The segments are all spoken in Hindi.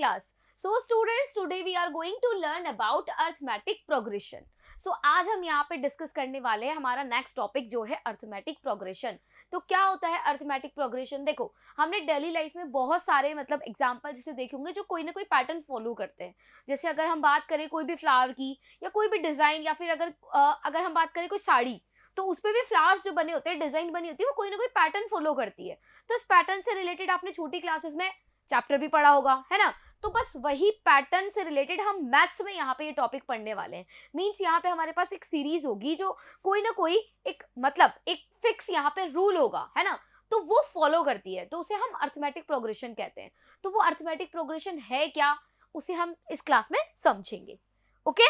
class. So students, today we are going to learn about arithmetic progression. So आज हम यहाँ पे डिस्कस करने वाले हैं हमारा नेक्स्ट टॉपिक जो है अर्थमेटिक प्रोग्रेशन. तो क्या होता है अर्थमेटिक प्रोग्रेशन? देखो, हमने डेली लाइफ में बहुत सारे मतलब एग्जांपल जैसे देखे होंगे जो कोई ना कोई पैटर्न फॉलो करते हैं. जैसे अगर हम बात करें कोई भी फ्लावर की या कोई भी डिजाइन, या फिर अगर हम बात करें कोई साड़ी, तो उस पे भी फ्लावर्स जो बने होते हैं, डिजाइन बनी होती है, वो कोई ना कोई पैटर्न फॉलो करती है. तो इस पैटर्न से रिलेटेड आपने छोटी क्लासेस में चैप्टर भी पढ़ा होगा, है ना. तो बस वही पैटर्न से रिलेटेड हम मैथ्स में यहाँ पे ये टॉपिक पढ़ने वाले हैं. मींस यहाँ पे हमारे पास एक सीरीज होगी जो कोई ना कोई एक मतलब एक फिक्स यहाँ पे रूल होगा, है ना, तो वो फॉलो करती है, तो उसे हम अर्थमेटिक प्रोग्रेशन कहते हैं. तो वो अर्थमेटिक प्रोग्रेशन है क्या, उसे हम इस क्लास में समझेंगे. Okay.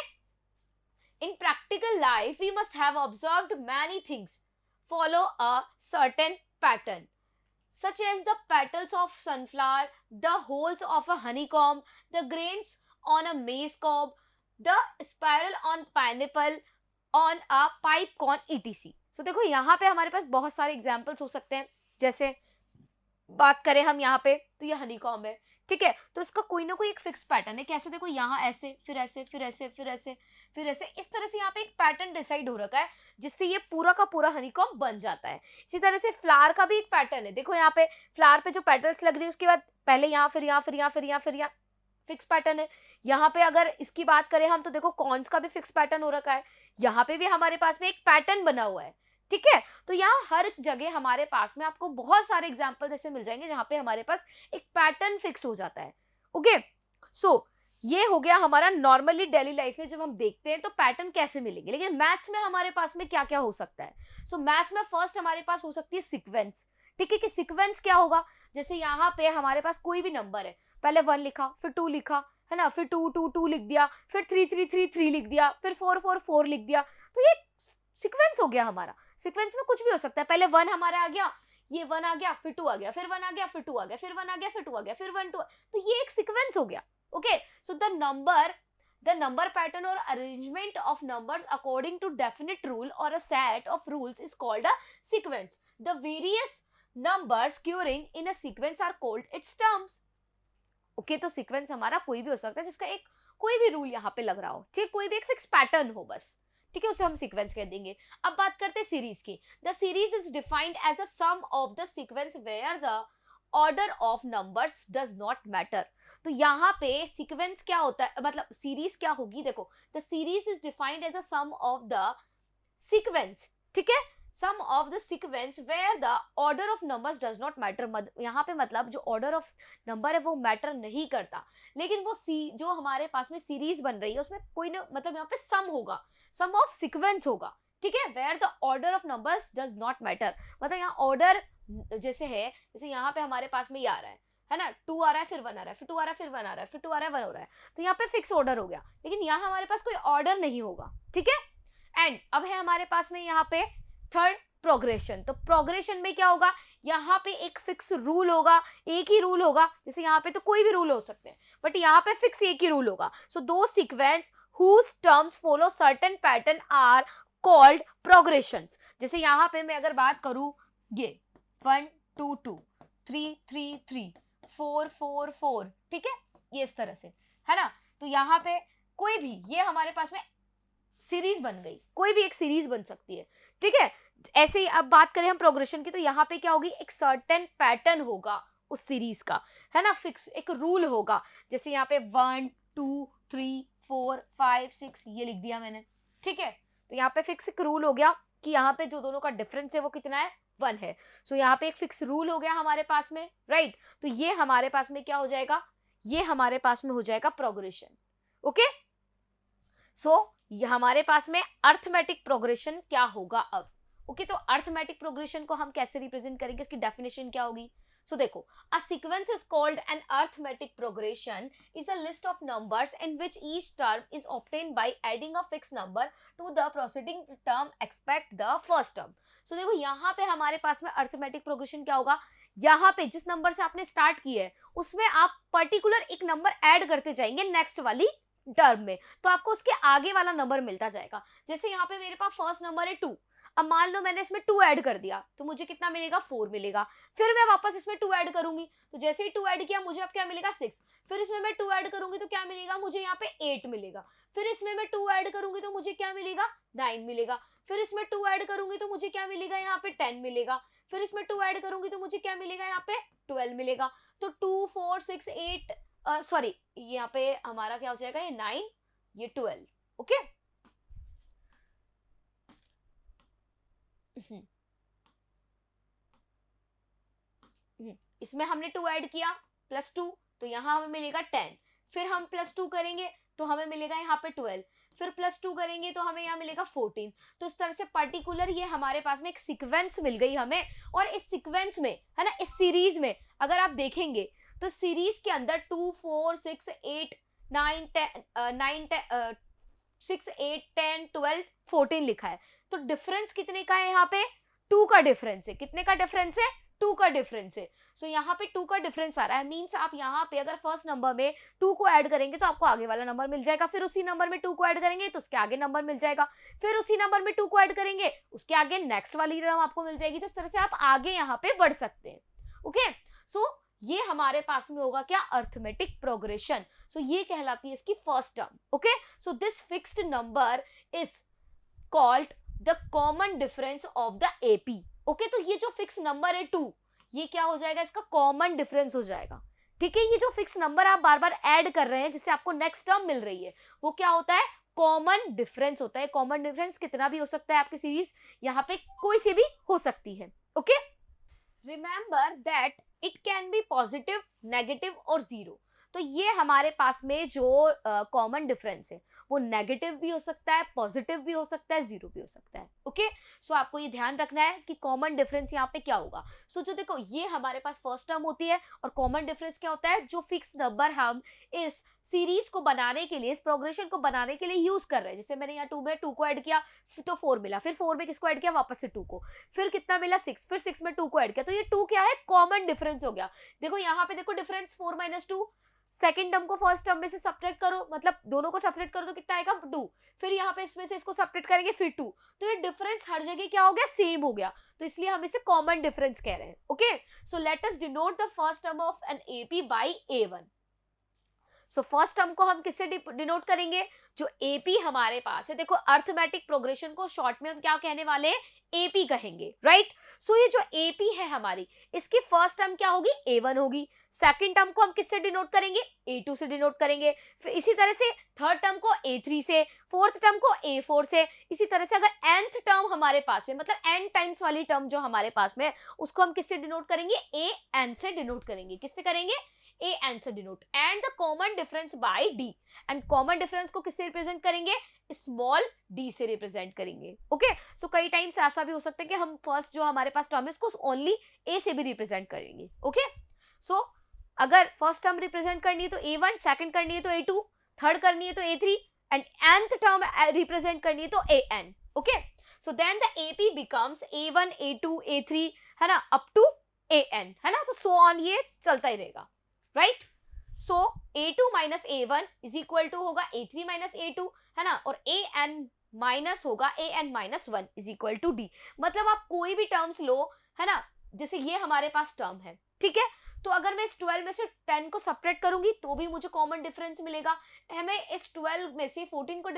In practical life, we must have observed many things follow a certain pattern, such as the petals of sunflower, the holes of a honeycomb, the grains on a maize cob, the spiral on pineapple, on a pipe cone, etc. So देखो यहाँ पे हमारे पास बहुत सारे एग्जाम्पल्स हो सकते हैं. जैसे बात करें हम यहाँ पे, तो ये हनीकॉम्ब है, ठीक है. तो इसका कोई ना कोई एक फिक्स पैटर्न है. कैसे? देखो यहाँ ऐसे, फिर ऐसे, फिर ऐसे, फिर ऐसे, फिर ऐसे, इस तरह से यहाँ पे एक पैटर्न डिसाइड हो रखा है जिससे ये पूरा का पूरा हनीकॉम्ब बन जाता है. इसी तरह से फ्लावर का भी एक पैटर्न है. देखो यहाँ पे फ्लावर पे जो पेटल्स लग रही है उसके बाद पहले यहाँ, फिर यहाँ, फिर यहाँ, फिर यहाँ, फिर यहाँ, फिक्स पैटर्न है. यहाँ पे अगर इसकी बात करें हम, तो देखो कॉर्न्स का भी फिक्स पैटर्न हो रखा है. यहाँ पे भी हमारे पास में एक पैटर्न बना हुआ है, ठीक है. तो यहाँ हर जगह हमारे पास में आपको बहुत सारे एग्जाम्पल ऐसे मिल जाएंगे जहां पे हमारे पास एक पैटर्न फिक्स हो जाता है. ओके. सो ये हो गया हमारा नॉर्मली डेली लाइफ में जब हम देखते हैं तो पैटर्न कैसे मिलेंगे. लेकिन मैथ्स में हमारे पास में क्या क्या हो सकता है? सो मैथ्स में फर्स्ट हमारे पास हो सकती है सीक्वेंस. ठीक है, कि सीक्वेंस क्या होगा. जैसे यहाँ पे हमारे पास कोई भी नंबर है, पहले 1 लिखा, फिर 2 लिखा, है ना, फिर 2 2 2 लिख दिया, फिर 3 3 3 3 लिख दिया, फिर 4 4 4 लिख दिया. तो ये सीक्वेंस हो गया हमारा. सीक्वेंस में कुछ भी हो सकता है. पहले 1 हमारा आ गया, ये 1 आ गया, फिर 2 आ गया, फिर 1 आ गया, फिर 2 आ गया, फिर 1 आ गया, फिर 2 आ गया, फिर 1 2. तो ये एक सीक्वेंस हो गया. Okay. So the number pattern or arrangement of numbers according to definite rule or a set of rules is called a sequence. The various numbers occurring in a sequence are called its terms. Okay. तो सीक्वेंस हमारा कोई भी हो सकता है जिसका एक कोई भी रूल यहाँ पे लग रहा हो, ठीक, कोई भी एक फिक्स पैटर्न हो बस, ठीक है, उसे हम सीक्वेंस कह देंगे. अब बात करते हैं सीरीज की. The series is defined as the sum of the sequence where the order of numbers does not matter. तो यहाँ पे सीक्वेंस क्या होता है, मतलब सीरीज क्या होगी. देखो, the series is defined as the sum of the sequence, ठीक है, sum of the sequence where the order of numbers does not matter. यहाँ पे मतलब जो ऑर्डर ऑफ नंबर है वो मैटर नहीं करता, लेकिन वो जो हमारे पास में सीरीज बन रही है उसमें कोई ना मतलब यहाँ पे सम होगा, सम ऑफ सीक्वेंस होगा, ठीक है, where the order of numbers does not matter. मतलब यहाँ ऑर्डर जैसे है, जैसे यहाँ पे हमारे पास में ये आ रहा है ना, 2 आ रहा है, फिर 1 आ रहा है, फिर 2 आ रहा है, फिर 1 आ रहा है, फिर 2 आ रहा है, 1 हो रहा है. तो यहाँ पे फिक्स ऑर्डर हो गया, लेकिन यहाँ हमारे पास कोई ऑर्डर नहीं होगा, ठीक है. एंड अब है हमारे पास में यहाँ पे थर्ड प्रोग्रेशन. तो प्रोग्रेशन में क्या होगा, यहाँ पे एक फिक्स रूल होगा, एक ही रूल होगा. जैसे यहाँ पे तो कोई भी रूल हो सकते हैं, बट यहाँ पे फिक्स एक ही रूल होगा. सो दो sequence whose terms follow certain pattern are called progressions. जैसे यहाँ पे मैं अगर बात करूँ, ये 1 2 2 3 3 3 4 4 4, ठीक है, ये इस तरह से, है ना. तो यहाँ पे कोई भी, ये हमारे पास में सीरीज बन गई, कोई भी एक सीरीज बन सकती है, ठीक है. ऐसे ही अब बात करें हम प्रोग्रेशन की, तो यहाँ पे क्या होगी, एक सर्टेन पैटर्न होगा उस सीरीज का, है ना, फिक्स एक रूल होगा. जैसे यहाँ पे 1 2 3 4 5 6 ये लिख दिया मैंने, ठीक है. तो यहाँ पे फिक्स एक रूल हो गया कि यहाँ पे जो दोनों का डिफरेंस है वो कितना है, 1 है. सो यहाँ पे एक फिक्स रूल हो गया हमारे पास में, राइट. तो ये हमारे पास में क्या हो जाएगा, ये हमारे पास में हो जाएगा प्रोग्रेशन. ओके. सो ये हमारे पास में अर्थमेटिक प्रोग्रेशन क्या होगा अब. ओके. तो अर्थमेटिक प्रोग्रेशन को हम कैसे रिप्रेजेंट करेंगे, इसकी डेफिनेशन क्या होगी. So देखो, a sequence is called an arithmetic progression is a list of numbers in which each term is obtained by adding a fixed number to the preceding term except the first term. So देखो यहाँ पे हमारे पास में arithmetic progression क्या होगा, यहाँ पे जिस नंबर से आपने स्टार्ट किया है उसमें आप पर्टिकुलर एक नंबर ऐड करते जाएंगे नेक्स्ट वाली टर्म में, तो आपको उसके आगे वाला नंबर मिलता जाएगा. जैसे यहाँ पे मेरे पास फर्स्ट नंबर है 2, अब मान लो मैंने इसमें 2 ऐड कर दिया तो मुझे कितना मिलेगा, 4 मिलेगा। फिर मैं वापस इसमें 2 ऐड करूंगी तो जैसे ही 2 ऐड किया मुझे अब क्या मिलेगा, 6। फिर इसमें मैं 2 ऐड करूंगी तो क्या मिलेगा मुझे, यहाँ पे 8 मिलेगा। फिर इसमें मैं 2 ऐड करूंगी तो मुझे क्या मिलेगा, 9 मिलेगा। फिर इसमें 2 ऐड करूंगी तो मुझे क्या मिलेगा, यहाँ पे 10 मिलेगा। फिर इसमें 2 ऐड करूंगी तो मुझे क्या मिलेगा, यहाँ पे 12 मिलेगा। तो 2 4 6 8 सॉरी यहाँ पे हमारा क्या हो जाएगा, ये 9 ये 12। ओके इसमें हमने 2 ऐड किया +2 तो यहाँ हमें मिलेगा 10। फिर हम +2 करेंगे तो हमें मिलेगा यहाँ पे 12। फिर +2 करेंगे तो हमें यहाँ मिलेगा 14। तो इस तरह से पर्टिकुलर ये हमारे पास में एक सीक्वेंस मिल गई हमें। और इस सीक्वेंस में है ना, इस सीरीज में अगर आप देखेंगे तो सीरीज के अंदर 2 4 6 8 9 10 6 8 10 12 14 लिखा है। तो डिफरेंस कितने का है, यहाँ पे 2 का डिफरेंस है। कितने का डिफरेंस है, 2 का डिफरेंस है। सो यहाँ पे 2 का डिफरेंस आ रहा है, मींस आप यहाँ पे अगर फर्स्ट नंबर में 2 को ऐड करेंगे तो आपको आगे वाला नंबर मिल जाएगा। फिर उसी नंबर में 2 को ऐड करेंगे तो उसके आगे नंबर मिल जाएगा। फिर उसी नंबर में 2 को ऐड करेंगे उसके आगे नेक्स्ट वाली रकम आपको मिल जाएगी। तो इस तरह से आप आगे यहाँ पे बढ़ सकते हैं। ओके सो ये हमारे पास में होगा क्या, अर्थमेटिक प्रोग्रेशन। सो ये कहलाती है इसकी first term. Okay so this fixed number is called the common difference of the AP. Okay तो ये जो फिक्स नंबर है 2 ये क्या हो जाएगा, इसका कॉमन डिफरेंस हो जाएगा। ठीक है, ये जो फिक्स नंबर आप बार बार ऐड कर रहे हैं जिससे आपको नेक्स्ट टर्म मिल रही है वो क्या होता है, कॉमन डिफरेंस होता है। कॉमन डिफरेंस कितना भी हो सकता है आपकी सीरीज, यहाँ पे कोई सी भी हो सकती है। Okay remember that it can be positive, negative और 0। तो ये हमारे पास में जो कॉमन डिफरेंस है वो नेगेटिव भी हो सकता है, पॉजिटिव भी हो सकता है, 0 भी हो सकता है। ओके सो आपको ये ध्यान रखना है कि कॉमन डिफरेंस यहाँ पे क्या होगा। सो जो देखो ये हमारे पास फर्स्ट टर्म होती है और कॉमन डिफरेंस क्या होता है, जो फिक्स नंबर हम इस सीरीज को बनाने के लिए, इस प्रोग्रेशन को बनाने के लिए यूज कर रहे हैं। जैसे मैंने यहाँ 2 में 2 को ऐड किया तो 4 मिला। फिर 4 में किसको ऐड किया, वापस से 2 को। फिर कितना मिला, 6। फिर 6 में 2 को ऐड किया तो ये 2 क्या है, कॉमन डिफरेंस हो गया। देखो यहाँ पे देखो डिफरेंस 4 - 2। सेकंड टर्म को फर्स्ट टर्म में से सब्ट्रैक्ट करो, मतलब दोनों को सब्ट्रैक्ट करो तो कितना आएगा, 2। फिर यहाँ पे इसमें से इसको सब्ट्रैक्ट करेंगे फिर 2। तो ये डिफरेंस हर जगह क्या हो गया, सेम हो गया। तो इसलिए हम इसे कॉमन डिफरेंस कह रहे हैं। Okay so let us denote the first term of an AP by A1। So first term को हम किससे डिनोट करेंगे, जो एपी हमारे पास है। देखो अर्थमेटिक प्रोग्रेशन को शॉर्ट में हम क्या कहने वाले हैं, एपी कहेंगे, राइट। सो ये जो एपी है हमारी, इसकी फर्स्ट टर्म क्या होगी, A1 होगी। सेकंड टर्म को हम किससे डिनोट करेंगे, A2 से डिनोट करेंगे। फिर इसी तरह से थर्ड टर्म को A3 से, फोर्थ टर्म को A4 से। इसी तरह से अगर nth टर्म हमारे पास में, मतलब n टाइम्स वाली टर्म जो हमारे पास में, उसको हम किससे डिनोट करेंगे, an से डिनोट करेंगे। किससे करेंगे, an से denote. And the common difference bye d। And common difference को किससे रिप्रेजेंट करेंगे, स्मॉल d से रिप्रेजेंट करेंगे। ओके सो कई टाइम्स ऐसा भी हो सकता है कि हम फर्स्ट जो हमारे पास टर्म है इसको ओनली a से भी रिप्रेजेंट करेंगे। ओके सो अगर फर्स्ट टर्म रिप्रेजेंट करनी है तो A1, सेकंड करनी है तो A2, थर्ड करनी है तो A3 and nth term represent करनी है तो an। Okay so then the AP becomes A1 A2 A3 है ना, अप टू an है ना। तो सो ऑन ये चलता ही रहेगा, right. So A2 - A1 is equal to होगा A3 - A2 है ना, और an माइनस होगा an - 1 is equal to d। मतलब आप कोई भी टर्म्स लो है ना, जैसे ये हमारे पास टर्म है, ठीक है। तो अगर मैं इस 12 में से 10 को सब्ट्रैक्ट करूंगी तो भी मुझे कॉमन डिफरेंस मिलेगा। हमें इस 12 में से 14 को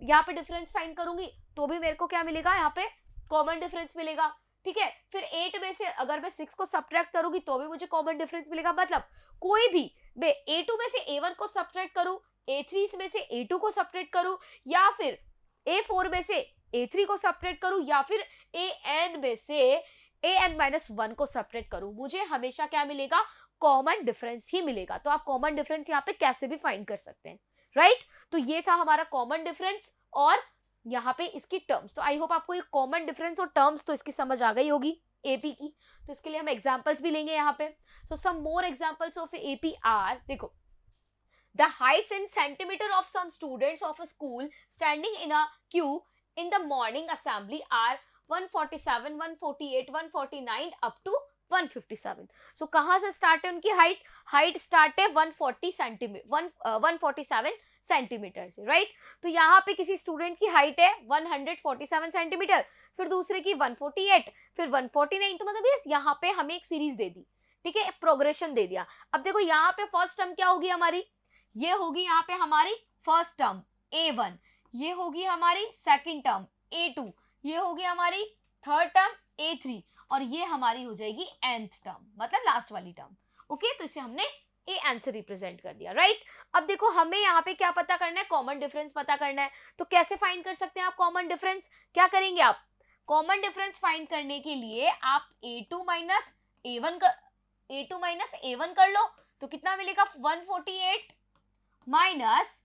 यहाँ पे डिफरेंस फाइंड करूंगी तो भी मेरे को क्या मिलेगा, यहाँ पे कॉमन डिफरेंस मिलेगा। ठीक है, फिर 8 में से अगर मैं 6 को सब्ट्रैक्ट करूंगी तो भी मुझे कॉमन डिफरेंस मिलेगा। मतलब कोई भी मैं A2 में से A1 को सब्ट्रैक्ट करूं, A3 में से A2 को सब्ट्रैक्ट करूं, या फिर A4 में से A3 को सब्ट्रैक्ट करूं, या फिर an में से an - 1 को सब्ट्रैक्ट करूं, मुझे हमेशा क्या मिलेगा, कॉमन डिफरेंस ही मिलेगा। तो आप कॉमन डिफरेंस यहाँ पे कैसे भी फाइंड कर सकते हैं, राइट। तो ये था हमारा कॉमन डिफरेंस और यहाँ पे इसकी टर्म्स। तो आई होप आपको ये कॉमन डिफरेंस और टर्म्स तो इसकी समझ आ गई होगी एपी की। तो इसके लिए हम एग्जांपल्स भी लेंगे यहाँ पे। So some more examples of AP are, देखो the heights in centimeter of some students of a school standing in a queue in the morning assembly are 147, 148, 149 up to 157। so कहाँ से स्टार्ट है उनकी हाइट स्टार्ट है 147 सेंटीमीटर से, राइट। तो यहाँ पे किसी स्टूडेंट की हाइट है 147 सेंटीमीटर, फिर दूसरे की 148, फिर 149, तो मतलब ये यहाँ पे हमें एक सीरीज दे दी, ठीक है, प्रोग्रेशन दे दिया। अब देखो यहाँ पे फर्स्ट टर्म क्या होगी हमारी, ये होगी यहाँ पे हमारी फर्स्ट टर्म A1, ये होगी हमारी सेकंड टर्म A2, ये होगी हमारी थर्ड टर्म A3, और ये हमारी हो जाएगी nth टर्म, मतलब लास्ट वाली टर्म। ओके, तो इसे हमने ए एन से रिप्रेजेंट कर दिया, राइट। अब देखो हमें यहाँ पे क्या पता करना है, कॉमन डिफरेंस पता करना है। तो कैसे फाइंड कर सकते हैं आप कॉमन डिफरेंस, क्या करेंगे आप, कॉमन डिफरेंस फाइंड करने के लिए आप A2 माइनस A1 कर लो, तो कितना मिलेगा 148 माइनस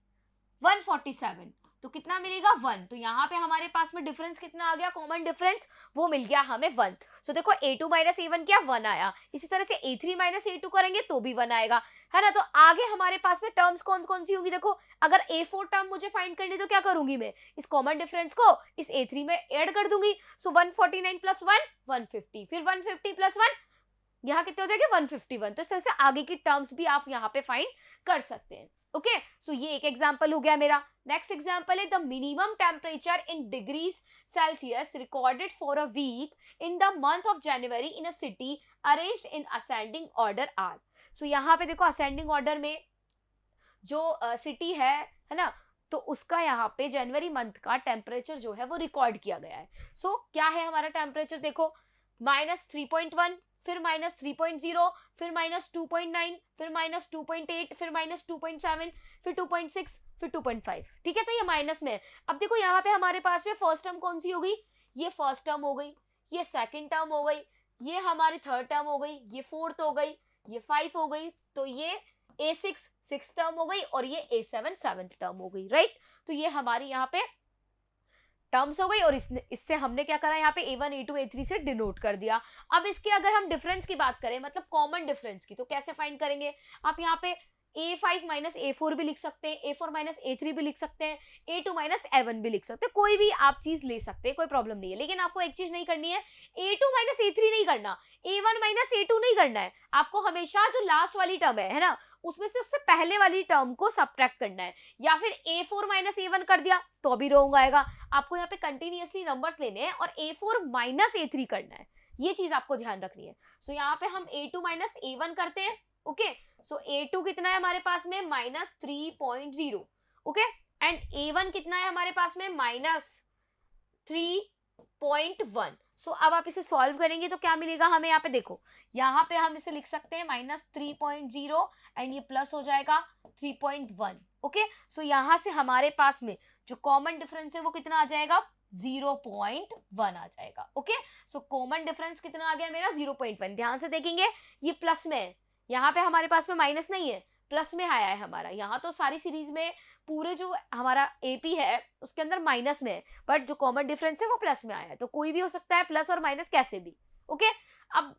147, तो कितना मिलेगा 1। तो यहाँ पे हमारे पास में डिफरेंस कितना आ गया, कॉमन डिफरेंस वो मिल गया हमें 1। सो देखो A2 माइनस A1 क्या 1 आया, इसी तरह से A3 माइनस A2 करेंगे तो भी 1 आएगा, है ना। तो आगे हमारे पास में टर्म्स कौन कौन सी होंगी, देखो अगर A4 टर्म मुझे फाइंड करनी तो क्या करूंगी मैं, इस कॉमन डिफरेंस को इस A3 में ऐड कर दूंगी। सो 149 प्लस 1 150, फिर 150 प्लस 1 यहाँ कितने हो जाएंगे 151। तो इस तरह से आगे की टर्म्स भी आप यहाँ पे फाइंड कर सकते हैं। ओके, सो ये एक एग्जांपल हो गया मेरा। नेक्स्ट एग्जांपल है the minimum temperature in degrees Celsius recorded for a week in the month of January in a city arranged in ascending order are. So यहाँ पे देखो असेंडिंग ऑर्डर में जो सिटी है ना, तो उसका यहाँ पे जनवरी मंथ का टेम्परेचर जो है वो रिकॉर्ड किया गया है। सो क्या है हमारा टेम्परेचर, देखो -3.1, फिर -3.0, फिर -2.9, फिर -2.8, फिर -2.7, फिर 2.6, फिर 2.5, ठीक है। तो ये माइनस में है। अब देखो यहाँ पे हमारे पास में फर्स्ट टर्म कौन सी हो गई, ये फर्स्ट टर्म हो गई, ये सेकंड टर्म हो गई, ये हमारी थर्ड टर्म हो गई, ये फोर्थ हो गई, ये 5 हो गई, तो ये A6 सिक्स टर्म हो गई, और ये A7 सेवंथ टर्म हो गई, राइट। तो ये हमारी यहाँ पे टर्म्स हो गई, और इससे हमने क्या करा, यहाँ पे A1 A2 A3 से डिनोट कर दिया। अब इसके अगर हम डिफरेंस की बात करें, मतलब कॉमन डिफरेंस की, तो कैसे फाइंड करेंगे, आप यहाँ पे A5 माइनस A4 भी लिख सकते हैं, A4 माइनस A3 भी लिख सकते हैं, A2 माइनस A1 भी लिख सकते हैं, कोई भी आप चीज ले सकते हैं, कोई प्रॉब्लम नहीं है। लेकिन आपको एक चीज नहीं करनी है, A2 माइनस A3 नहीं करना, A1 माइनस A2 नहीं करना है, आपको हमेशा जो लास्ट वाली टर्म है ना, उसमें से उससे पहले वाली टर्म को सबट्रैक्ट करना है, या फिर A4 माइनस A1 कर दिया तो भी रॉन्ग आएगा। आपको यहाँ पे कंटिन्यूअसली नंबर्स लेने हैं और A4 माइनस A3 करना है, ये चीज आपको ध्यान रखनी है। सो यहाँ पे हम A2 माइनस A1 करते हैं, ओके। सो A2 कितना है हमारे पास में -3.0, ओके, एंड A1 कितना है हमारे पास में -3.1। सो अब आप इसे सॉल्व करेंगे तो क्या मिलेगा हमें, यहाँ पे देखो, यहाँ पे हम इसे लिख सकते हैं -3.0 एंड ये प्लस हो जाएगा 3.1, ओके। सो यहाँ से हमारे पास में जो कॉमन डिफरेंस है वो कितना आ जाएगा 0.1 आ जाएगा, ओके। सो कॉमन डिफरेंस कितना आ गया मेरा 0.1। ध्यान से देखेंगे ये प्लस में है, यहाँ पे हमारे पास में माइनस नहीं है, प्लस में आया है हमारा। यहाँ तो सारी सीरीज में पूरे जो हमारा AP है उसके अंदर माइनस में है, बट जो कॉमन डिफरेंस है वो प्लस में आया है। तो कोई भी हो सकता है प्लस और माइनस कैसे भी, ओके। अब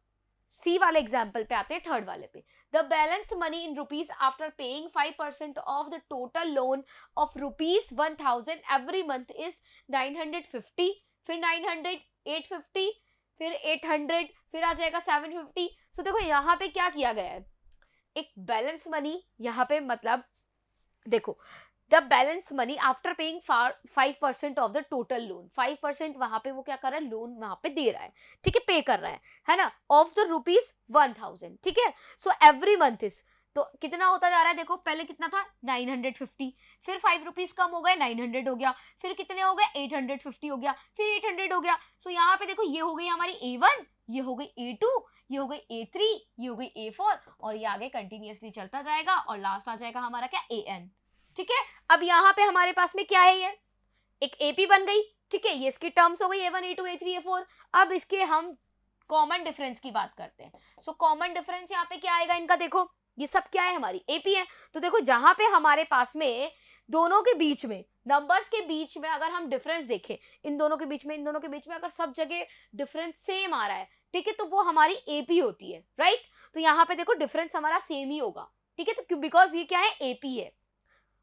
सी वाले एग्जाम्पल पे आते हैं, थर्ड वाले पे। The balance money in rupees after paying 5% of the total loan of ₹1000 every month is 950, फिर 900, 850, फिर 800, फिर आ जाएगा 750। सो देखो यहाँ पे क्या किया गया है, एक बैलेंस मनी यहाँ पे, मतलब देखो the balance money after paying 5% of the total loan, 5% वहां पे वो क्या कर रहा है, लोन वहां पे दे रहा है, ठीक है, पे कर रहा है ना, ऑफ द ₹1000, ठीक है। सो एवरी मंथ इज, तो कितना होता जा रहा है, देखो पहले कितना था 950, फिर 5 रुपीज कम हो गए 900 हो गया, फिर कितने हो गए 850 हो गया, फिर 800 हो गया। सो यहाँ पे देखो ये हो गई हमारी A1, ये हो गई A2, ये हो गई A3, ये हो गई A4, और ये आगे कंटिन्यूअसली चलता जाएगा, और लास्ट आ जाएगा हमारा क्या AN, ठीक है। अब यहाँ पे हमारे पास में क्या है, ये एक AP बन गई, ठीक है, ये इसकी टर्म्स हो गई A1 A2 A3 A4। अब इसके हम कॉमन डिफरेंस की बात करते हैं। सो कॉमन डिफरेंस यहाँ पे क्या आएगा इनका, देखो ये सब क्या है, हमारी AP है। तो देखो जहां पे हमारे पास में दोनों के बीच में, नंबर्स के बीच में अगर हम डिफरेंस देखें, इन दोनों के बीच में अगर सब जगह डिफरेंस सेम आ रहा है, ठीक है, तो वो हमारी AP होती है, राइट। तो यहाँ पे देखो डिफरेंस हमारा सेम ही होगा, ठीक है, तो बिकॉज ये क्या है AP है,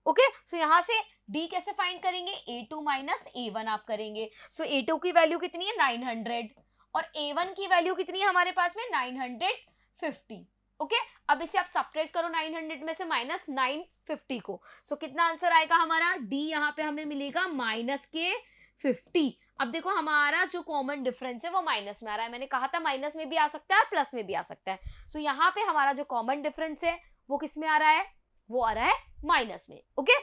ओके। सो यहाँ से D कैसे फाइंड करेंगे, A2 माइनस A1 आप करेंगे। सो A2 की वैल्यू कितनी है 900, और A1 की वैल्यू कितनी है हमारे पास में 950, ओके अब इसे आप सब्ट्रैक्ट करो 900 में से माइनस 950 को, सो कितना आंसर आएगा हमारा डी, यहाँ पे हमें मिलेगा माइनस के 50। अब देखो हमारा जो कॉमन डिफरेंस है वो माइनस में आ रहा है, मैंने कहा था माइनस में भी आ सकता है और प्लस में भी आ सकता है, सो यहाँ पे हमारा जो कॉमन डिफरेंस है वो किस में आ रहा है, वो आ रहा है माइनस में। ओके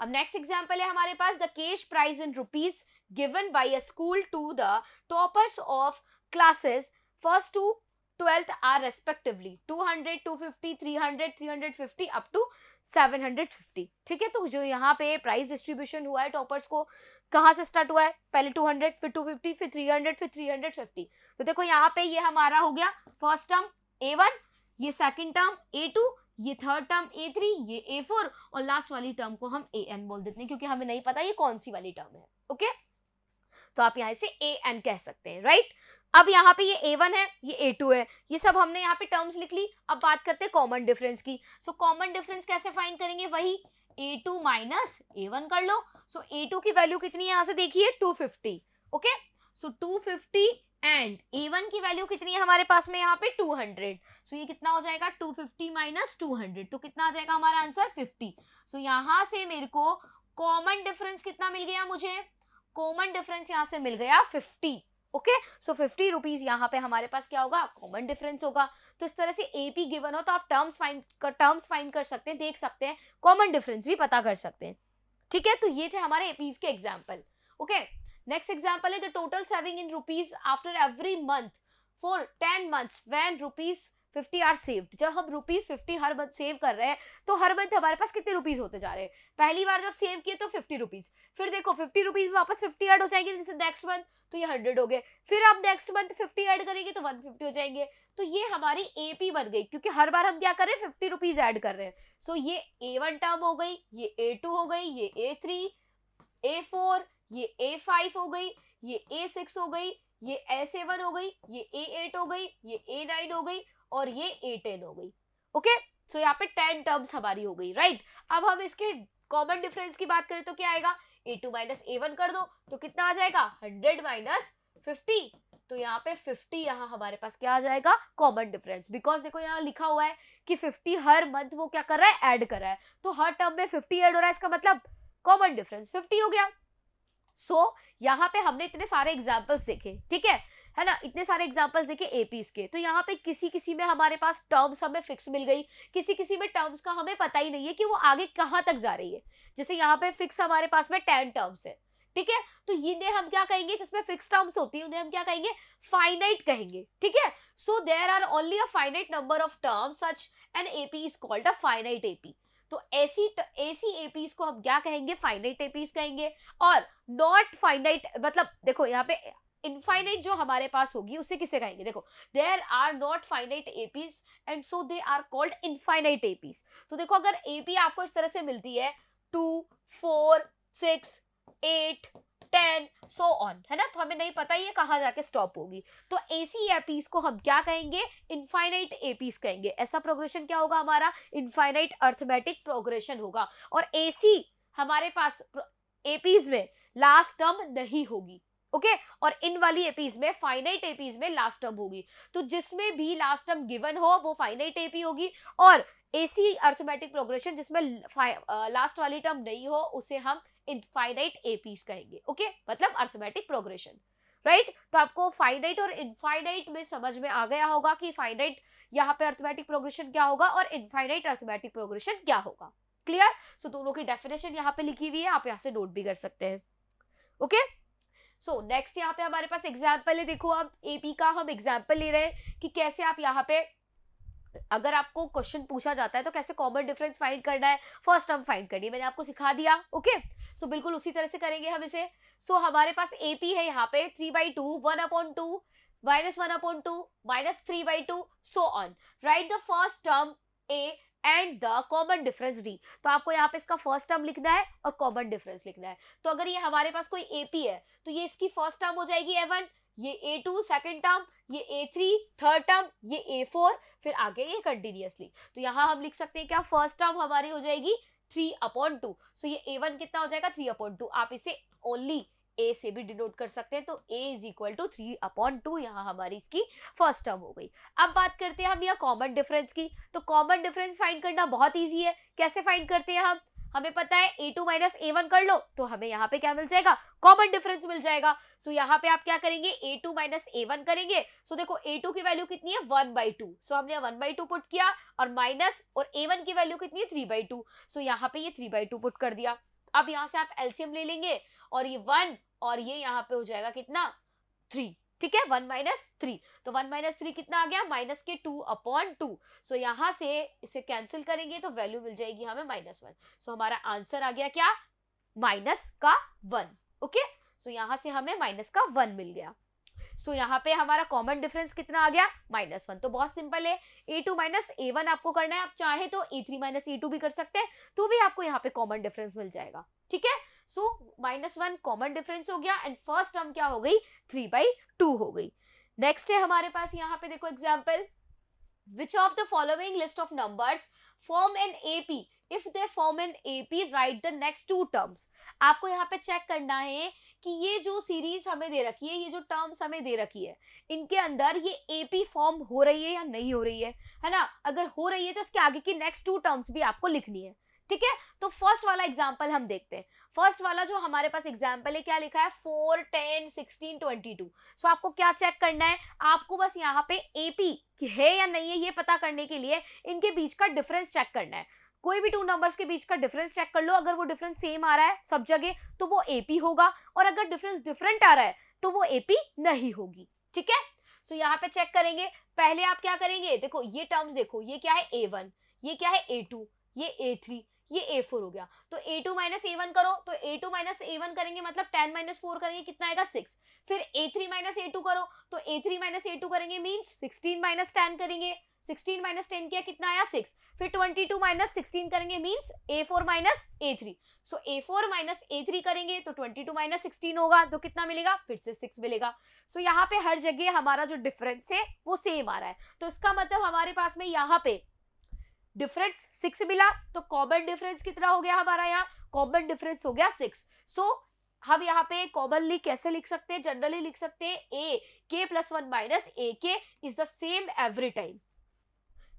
अब नेक्स्ट एग्जांपल है हमारे पास, the cash prize in rupees given by a school to the toppers of classes first to 12th are respectively 200, 250, 300, 350 up to 750। ठीक है, तो जो यहाँ पे प्राइस डिस्ट्रीब्यूशन हुआ है टॉपर्स को कहाँ से स्टार्ट हुआ है, पहले 200, फिर 250, फिर 300, फिर 350। तो देखो यहाँ पे ये हमारा हो गया फर्स्ट टर्म A1, ये सेकंड टर्म A2, ये थर्ड टर्म A3, ये A4 और लास्ट वाली टर्म को हम AN बोल देते हैं क्योंकि हमें नहीं पता ये कौन सी वाली टर्म है। ओके तो आप यहाँ से AN कह सकते हैं, राइट। अब यहाँ पे ये A1 है, ये A2 है, ये सब हमने यहाँ पे टर्म्स लिख ली। अब बात करते हैं कॉमन डिफरेंस की। सो कॉमन डिफरेंस कैसे फाइंड करेंगे, वही A2 माइनस A1 कर लो। सो A2 की वैल्यू कितनी है यहाँ से देखिए 250। ओके सो 250 एंड A1 की वैल्यू कितनी है हमारे पास में यहाँ पे 200। सो ये कितना हो जाएगा 250 माइनस 200, तो कितना आ जाएगा हमारा आंसर 50। सो यहाँ से मेरे को कॉमन डिफरेंस कितना मिल गया, मुझे कॉमन डिफरेंस यहाँ से मिल गया 50। ओके सो 50 रुपीज यहाँ पे हमारे पास क्या होगा, कॉमन डिफरेंस होगा। तो इस तरह से एपी गिवन हो तो आप टर्म्स फाइंड कर सकते हैं, देख सकते हैं, कॉमन डिफरेंस भी पता कर सकते हैं। ठीक है, तो ये थे हमारे एपीज के एग्जाम्पल। ओके नेक्स्ट एग्जाम्पल है the total saving in rupees after every month for 10 months when rupees 50 are saved. जब हम रुपीज 50 हर मंथ सेव कर रहे हैं तो हर मंथ हमारे पास कितने रुपीज होते जा रहे हैं, पहली बार जब सेव किए तो 50 रुपीज, फिर देखो 50 रुपीज वापस 50 ऐड हो जाएंगे जैसे नेक्स्ट मंथ, तो ये 100 हो गए, फिर अब नेक्स्ट मंथ 50 ऐड करेंगे तो 150 हो जाएंगे। तो ये हमारी एपी बन गई क्योंकि हर बार हम क्या कर रहे हैं 50 रुपीज ऐड कर रहे हैं। सो ये A1 टर्म हो गई, ये A2 हो गई, ये A3, A4, ये A5 हो गई, ये A6 हो गई, ये A7 हो गई, ये A8 हो गई, ये A9 हो गई और ये A10 हो गई। ओके सो यहाँ पे 10 टर्म्स हमारी हो गई, राइट। अब हम इसके कॉमन डिफरेंस की बात करें तो क्या आएगा, A2 माइनस A1 कर दो तो कितना आ जाएगा 100 माइनस 50। तो यहाँ पे 50 यहाँ हमारे पास क्या आ जाएगा कॉमन डिफरेंस, बिकॉज देखो यहाँ लिखा हुआ है कि 50 हर मंथ वो क्या कर रहा है ऐड कर रहा है, तो हर टर्म में 50 ऐड हो रहा है, इसका मतलब कॉमन डिफरेंस 50 हो गया। सो यहाँ पे हमने इतने सारे एग्जाम्पल्स देखे, ठीक है ना, इतने सारे एग्जाम्पल्स देखे एपीज के। तो यहाँ पे किसी किसी में हमारे पास टर्म्स हमें फिक्स मिल गई, किसी किसी में टर्म्स का हमें पता ही नहीं है कि वो आगे कहाँ तक जा रही है। जैसे यहाँ पे फिक्स हमारे पास में 10 टर्म्स है, ठीक है, तो इन्हें हम क्या कहेंगे, जिसमें फिक्स टर्म्स होती है उन्हें हम क्या कहेंगे, फाइनाइट कहेंगे। ठीक है, so there are only a finite number of terms such an AP is called a finite AP. तो ऐसी एपीज को हम क्या कहेंगे, फाइनाइट एपीज कहेंगे। और नॉट फाइनाइट मतलब देखो यहाँ पे इनफाइनाइट जो हमारे पास होगी उसे किसे कहेंगे, देखो there are not finite APs and so they are called infinite APs. तो देखो अगर एपी आपको इस तरह से मिलती है 2, 4, 6, 8, 10 सो ऑन, है ना, तो हमें नहीं पता ये कहाँ जाके स्टॉप होगी, तो ऐसी एपीज को हम क्या कहेंगे, इनफाइनाइट एपीज कहेंगे। ऐसा प्रोग्रेशन क्या होगा हमारा, इनफाइनाइट अर्थमेटिक प्रोग्रेशन होगा। और ऐसी हमारे पास एपीज में लास्ट टर्म नहीं होगी, ओके और इन वाली एपीज में, फाइनाइट एपीज में लास्ट टर्म होगी। तो जिसमें भी लास्ट टर्म गिवन हो वो फाइनाइट एपी होगी, और ऐसी अर्थमेटिक प्रोग्रेशन जिसमें लास्ट वाली टर्म नहीं हो उसे हम इनफाइनाइट एपीज कहेंगे। ओके मतलब अर्थमेटिक प्रोग्रेशन, राइट। तो आपको फाइनाइट और इनफाइनाइट में समझ में आ गया होगा कि फाइनाइट यहाँ पे अर्थमेटिक प्रोग्रेशन क्या होगा और इनफाइनाइट अर्थमेटिक प्रोग्रेशन क्या होगा। क्लियर, सो दोनों की डेफिनेशन यहाँ पे लिखी हुई है, आप यहाँ से नोट भी कर सकते हैं। ओके सो नेक्स्ट यहाँ पे हमारे पास एग्जाम्पल है, देखो अब एपी का हम एग्जाम्पल ले रहे हैं कि कैसे आप यहाँ पे अगर आपको क्वेश्चन पूछा जाता है तो कैसे कॉमन डिफरेंस फाइंड करना है, फर्स्ट टर्म फाइंड करनी है, मैंने आपको सिखा दिया। ओके सो बिल्कुल उसी तरह से करेंगे हम इसे। सो हमारे पास एपी है यहाँ पे 3/2, 1/2, -1/2, -3/2 so on. Right the first term A and the common difference D. तो आपको यहाँ पे इसका फर्स्ट टर्म लिखना है और कॉमन डिफरेंस लिखना है। तो अगर ये हमारे पास कोई एपी है तो ये इसकी फर्स्ट टर्म हो जाएगी A1, ये A2 सेकंड टर्म, ये A3 थर्ड टर्म, ये A4, फिर आगे ये कंटिन्यूअसली। तो यहाँ हम लिख सकते हैं क्या, फर्स्ट टर्म हमारी हो जाएगी 3/2। सो ये A1 कितना हो जाएगा 3/2। आप इसे ओनली ए से भी डिनोट कर सकते हैं, तो a इज इक्वल टू 3/2 यहाँ हमारी इसकी फर्स्ट टर्म हो गई। अब बात करते हैं हम यहाँ कॉमन डिफरेंस की। तो कॉमन डिफरेंस फाइंड करना बहुत ईजी है। कैसे फाइंड करते हैं हम? हमें पता है a2 माइनस a1 कर लो तो हमें यहाँ पे क्या मिल जाएगा? कॉमन डिफरेंस मिल जाएगा। सो यहाँ पे आप क्या करेंगे? a2 माइनस a1 करेंगे। सो देखो a2 की वैल्यू कितनी है? 1/2। सो हमने 1/2 पुट किया और माइनस, और a1 की वैल्यू कितनी है? 3/2। सो यहाँ पे ये 3/2 पुट कर दिया। अब यहाँ से आप एलसीएम ले लेंगे और ये 1 और ये यहाँ पे हो जाएगा कितना? 3। ठीक है, 1 माइनस 3। तो 1 माइनस 3 कितना आ गया? माइनस के 2/2। सो यहाँ से इसे कैंसिल करेंगे तो वैल्यू मिल जाएगी हमें -1। सो हमारा आंसर आ गया क्या? माइनस का 1। ओके, सो यहाँ से हमें माइनस का 1 मिल गया। सो यहाँ पे हमारा कॉमन डिफरेंस कितना आ गया? -1। तो बहुत सिंपल है, a2 माइनस a1 आपको करना है। आप चाहे तो a3 माइनस a2 भी कर सकते हैं, तो भी आपको यहाँ पे कॉमन डिफरेंस मिल जाएगा। ठीक है, सो -1 कॉमन डिफरेंस हो गया एंड फर्स्ट टर्म क्या हो गई? 3/2 हो गई। नेक्स्ट है हमारे पास यहाँ पे देखो example, which of the following list of numbers form an AP? If they form an AP, write the next two terms. आपको यहाँ पे चेक करना है कि ये जो सीरीज हमें दे रखी है, ये जो टर्म्स हमें दे रखी है, इनके अंदर ये AP फॉर्म हो रही है या नहीं हो रही है ना? अगर हो रही है तो इसके आगे की नेक्स्ट टू टर्म्स भी आपको लिखनी है। ठीक है, तो फर्स्ट वाला एग्जाम्पल हम देखते हैं। फर्स्ट वाला जो हमारे पास एग्जाम्पल है, क्या लिखा है? 4, 10, 16, 22। सो आपको क्या चेक करना है? आपको बस यहाँ पे AP है या नहीं है ये पता करने के लिए इनके बीच का डिफरेंस चेक करना है। कोई भी टू नंबर्स के बीच का डिफरेंस चेक कर लो। अगर वो डिफरेंस सेम आ रहा है सब जगह तो वो AP होगा, और अगर डिफरेंस डिफरेंट आ रहा है तो वो AP नहीं होगी। ठीक है, सो यहाँ पे चेक करेंगे। पहले आप क्या करेंगे? देखो ये टर्म्स देखो, ये क्या है? A1, ये क्या है? A2, ये A3, ये A4 हो गया। तो A2 माइनस A1 करो, तो A2 माइनस A1 करेंगे मतलब 10 माइनस 4 करेंगे, कितना आएगा? 6। फिर A3 माइनस A2 करो, तो A3 माइनस A2 करेंगे मीन्स 16 माइनस 10 करेंगे, 16 माइनस 10 किया, कितना आया? 6। फिर 22 माइनस 16 करेंगे मीन्स A4 माइनस A3। सो A4 माइनस A3 करेंगे तो 22 माइनस 16 होगा, तो कितना मिलेगा? फिर से 6 मिलेगा। सो यहाँ पे हर जगह हमारा जो डिफरेंस है वो सेम आ रहा है, तो इसका मतलब हमारे पास में यहाँ पे डिफरेंस 6 मिला। तो कॉमन डिफरेंस कितना हो गया हमारा? यहाँ कॉमन डिफरेंस हो गया 6। सो हम यहाँ पे कॉमनली कैसे लिख सकते हैं? जनरली लिख सकते हैं a k plus 1 minus a k is the same every time,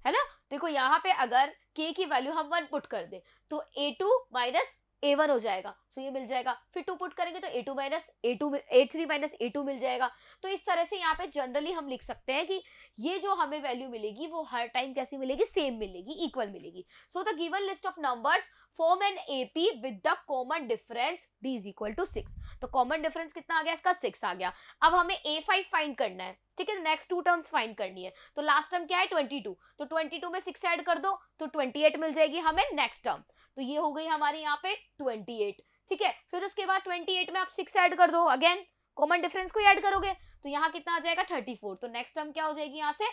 है ना? देखो यहाँ पे अगर k की वैल्यू हम 1 पुट कर दे तो a2 माइनस a1 हो जाएगा। सो ये मिल जाएगा। फिर 2 पुट करेंगे तो a2 minus a2, a3 minus a2 मिल जाएगा। तो इस तरह से यहाँ पे जनरली हम लिख सकते हैं कि ये जो हमें वैल्यू मिलेगी वो हर टाइम कैसी मिलेगी? सेम मिलेगी, इक्वल मिलेगी। So the given list of numbers form an AP with the common difference d is equal to 6। तो कॉमन डिफरेंस कितना आ गया? इसका 6 आ गया। अब हमें A5 फाइंड करना है। ठीक है, नेक्स्ट टू टर्म्स फाइंड करनी है। तो लास्ट टर्म क्या है? 22। तो 22 में 6 ऐड कर दो तो 28 मिल जाएगी हमें नेक्स्ट टर्म। तो ये हो गई हमारी यहाँ पे 28। ठीक है, फिर उसके बाद 28 में आप 6 ऐड कर दो, अगेन कॉमन डिफरेंस को ऐड करोगे तो यहाँ कितना आ जाएगा? 34। तो नेक्स्ट टर्म क्या हो जाएगी? यहाँ से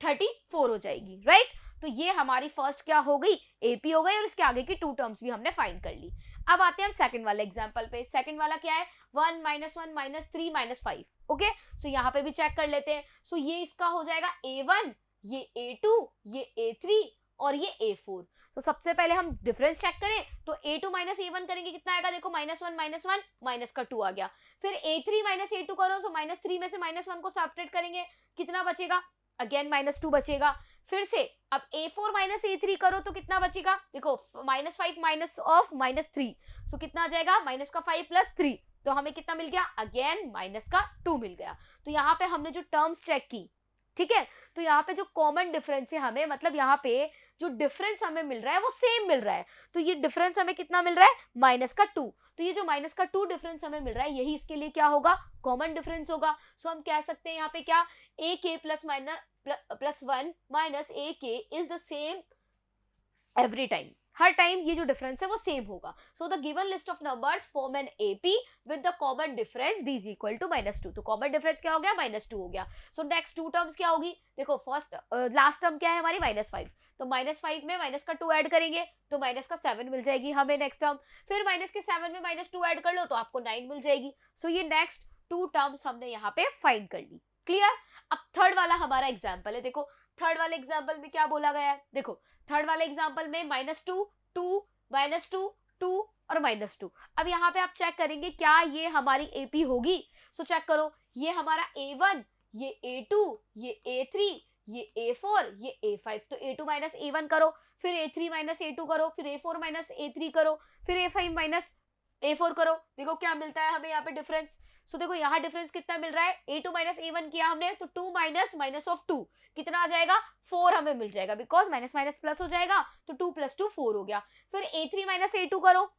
34 हो जाएगी, राइट? तो ये हमारी फर्स्ट क्या हो गई? AP हो गई, और इसके आगे की टू टर्म्स भी हमने फाइंड कर ली। अब आते हैं हम सेकंड वाले एग्जांपल पे। सेकंड वाला क्या है? 1 minus 1 minus 3 minus 5। Okay, so यहाँ पे भी चेक कर लेते हैं। सो ये इसका हो जाएगा A1, ये A2, ये A3 और ये A4। तो सबसे पहले हम डिफरेंस चेक करें तो A2 माइनस A1 करेंगे, कितना आएगा? देखो -1 माइनस 1 माइनस का 2 आ गया। फिर A3 माइनस A2 करो, सो -3 में से -1 को सब्ट्रैक्ट करेंगे, कितना बचेगा? अगेन -2 बचेगा। फिर से अब A4 माइनस A3 करो तो कितना बचेगा? देखो -5 माइनस ऑफ -3, सो कितना आ जाएगा? माइनस का 5 प्लस 3। तो हमें कितना मिल गया? अगेन माइनस का 2 मिल गया। तो यहाँ पे हमने जो टर्म्स चेक की, ठीक है, तो यहाँ पे जो कॉमन डिफरेंस है हमें, मतलब यहाँ पे जो डिफरेंस हमें मिल रहा है वो सेम मिल रहा है। तो ये डिफरेंस हमें कितना मिल रहा है? -2। तो ये जो -2 डिफरेंस हमें मिल रहा है यही इसके लिए क्या होगा? कॉमन डिफरेंस होगा। सो हम कह सकते हैं यहाँ पे क्या? AK plus 1 minus AK is the same every time. हर टाइम ये जो डिफरेंस है वो सेम होगा। So the given list of numbers form an AP with the common difference d is equal to -2। तो कॉमन डिफरेंस क्या हो गया? -2 हो गया। सो नेक्स्ट टू टर्म्स क्या होगी? देखो फर्स्ट लास्ट टर्म क्या है हमारी? -5। तो -5 में माइनस का 2 ऐड करेंगे तो माइनस का 7 मिल जाएगी हमें नेक्स्ट टर्म। फिर माइनस के 7 में -2 ऐड कर लो तो आपको 9 मिल जाएगी। सो ये नेक्स्ट टू टर्म्स हमने यहाँ पे फाइंड कर ली। क्लियर? अब थर्ड वाला हमारा एग्जाम्पल है। देखो थर्ड वाले एग्जाम्पल में क्या बोला गया है? देखो थर्ड वाले एग्जाम्पल में -2, 2, -2, 2 और -2। अब यहाँ पे आप चेक करेंगे क्या ये हमारी AP होगी। सो चेक करो, ये हमारा A1, ये A2, ये A3, ये A4, ये A5। तो A2 माइनस A1 करो, फिर A3 माइनस A2 करो, फिर A4 माइनस A3 करो, फिर A5 माइनस A4 करो। देखो क्या मिलता है हमें यहाँ पे डिफरेंस। सो देखो यहाँ डिफरेंस कितना मिल रहा है, A2 माइनस A1 किया हमने तो 2 माइनस माइनस ऑफ 2 कितना आ जाएगा, 4 हमें मिल जाएगा, बिकॉज माइनस माइनस प्लस हो जाएगा तो 2 प्लस 2 4 हो गया। फिर A3 माइनस A2 करो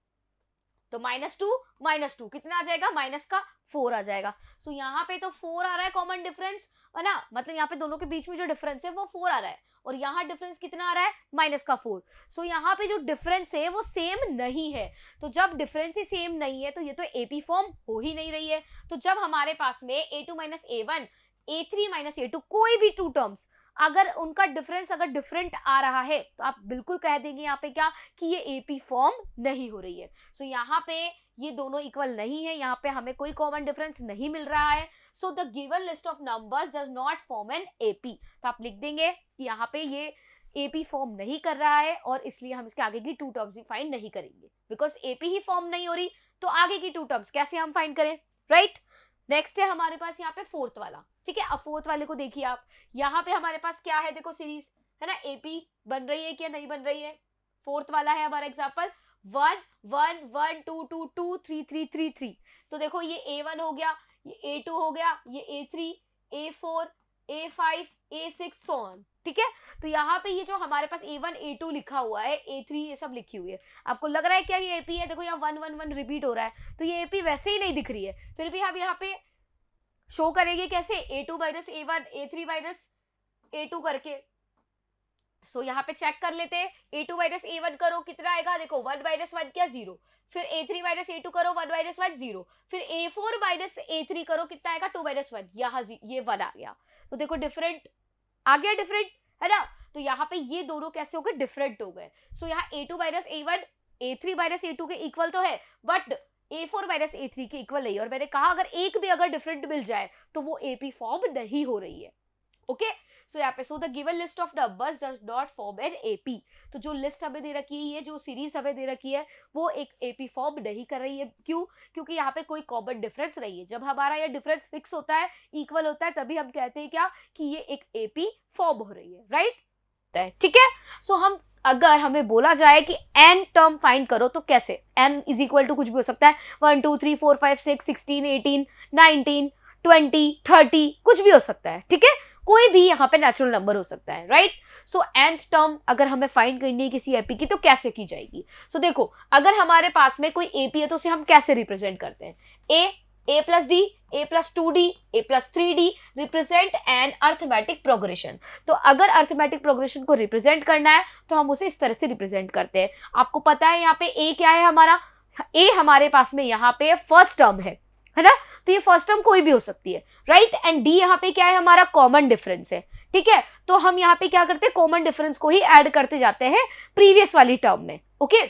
तो -2 कितना आ जाएगा, माइनस का 4 आ जाएगा। सो यहाँ पे तो 4 आ रहा है कॉमन डिफरेंस, है ना, मतलब यहाँ पे दोनों के बीच में जो डिफरेंस है वो 4 आ रहा है, और यहाँ डिफरेंस कितना आ रहा है, माइनस का 4। सो यहाँ पे जो डिफरेंस है वो सेम नहीं है। तो जब डिफरेंस ही सेम नहीं है तो ये तो AP फॉर्म हो ही नहीं रही है। तो जब हमारे पास में A2 minus A1, A3 minus A2 कोई भी टू टर्म्स अगर उनका डिफरेंस अगर डिफरेंट आ रहा है तो आप बिल्कुल कह देंगे यहाँ पे क्या कि ये AP फॉर्म नहीं हो रही है। सो यहाँ पे ये दोनों इक्वल नहीं है, यहाँ पे हमें कोई कॉमन डिफरेंस नहीं मिल रहा है। So the given list of numbers does not form an AP। तो आप लिख देंगे कि यहाँ पे ये AP फॉर्म नहीं कर रहा है और इसलिए हम इसके आगे की टू टर्म्स भी फाइंड नहीं करेंगे, बिकॉज AP ही फॉर्म नहीं हो रही तो आगे की टू टर्म्स कैसे हम फाइंड करें, राइट। नेक्स्ट है हमारे पास यहाँ पे फोर्थ वाला, ठीक है। अब फोर्थ वाले को देखिए आप, यहाँ पे हमारे पास क्या है, देखो सीरीज है ना, AP बन रही है क्या नहीं बन रही है। फोर्थ वाला है हमारा एग्जांपल 1 1 1 2 2 2 3 3 3 3। तो देखो ये A1 हो गया, ये A2 हो गया, ये A3, A4, A5, A6 so on, ठीक है। तो यहाँ पे ये जो हमारे पास A1 A2 लिखा हुआ है, A3 ये सब लिखी हुई है, आपको लग रहा है क्या ये AP है। देखो यहाँ 1 1 1 रिपीट हो रहा है तो ये AP वैसे ही नहीं दिख रही है, फिर भी हम यहाँ पे शो करेंगे कैसे, A2 minus A1, A3 minus A2 करके। सो यहाँ पे चेक कर लेते हैं, A2 माइनस A1 करो कितना आएगा, देखो 1 माइनस 1 क्या 0, फिर A3 माइनस A2 करो 1 माइनस 1 0, फिर A4 माइनस A3 करो कितना आएगा 2 माइनस 1, यहाँ ये 1 आ गया। तो देखो डिफरेंट आ गया, डिफरेंट है ना। तो यहाँ पे ये दोनों कैसे हो गए, डिफरेंट हो गए। सो यहाँ A2 minus A1 A3 minus A2 के इक्वल तो है, बट A4 माइनस A3 के इक्वल नहीं है। और मैंने कहा अगर एक भी अगर डिफरेंट मिल जाए तो वो AP फॉर्म नहीं हो रही है, ओके। सो यहाँ पे so the given list of numbers does not form an AP। तो जो लिस्ट हमें दे रखी है, ये जो सीरीज हमें दे रखी है वो एक AP फॉर्म नहीं कर रही है। क्यों, क्योंकि यहाँ पे कोई कॉमन डिफरेंस नहीं है। जब हमारा ये डिफरेंस फिक्स होता है, इक्वल होता है, तभी हम कहते हैं क्या कि ये एक AP फॉर्म हो रही है, राइट, ठीक है। सो हम अगर हमें बोला जाए कि n टर्म फाइंड करो तो कैसे, n इज इक्वल टू कुछ भी हो सकता है, 1 2 3 4 5 6 16 18 19 20 30 कुछ भी हो सकता है, ठीक है। कोई भी यहाँ पे नेचुरल नंबर हो सकता है, राइट। सो nth टर्म अगर हमें फाइंड करनी है किसी AP की तो कैसे की जाएगी। सो देखो अगर हमारे पास में कोई AP है तो उसे हम कैसे रिप्रेजेंट करते हैं, A plus D, A plus 2D, A plus 3D represent N arithmetic progression. तो अगर अर्थमेटिक प्रोग्रेशन को रिप्रेजेंट करना है तो हम उसे इस तरह से रिप्रेजेंट करते हैं। आपको पता है यहाँ पे A क्या है हमारा, A हमारे पास में यहाँ पे फर्स्ट टर्म है ना, तो ये फर्स्ट टर्म कोई भी हो सकती है, राइट। एंड D यहाँ पे क्या है हमारा, कॉमन डिफरेंस है, ठीक है। तो हम यहाँ पे क्या करते हैं, कॉमन डिफरेंस को ही ऐड करते जाते हैं प्रीवियस वाली टर्म में, okay.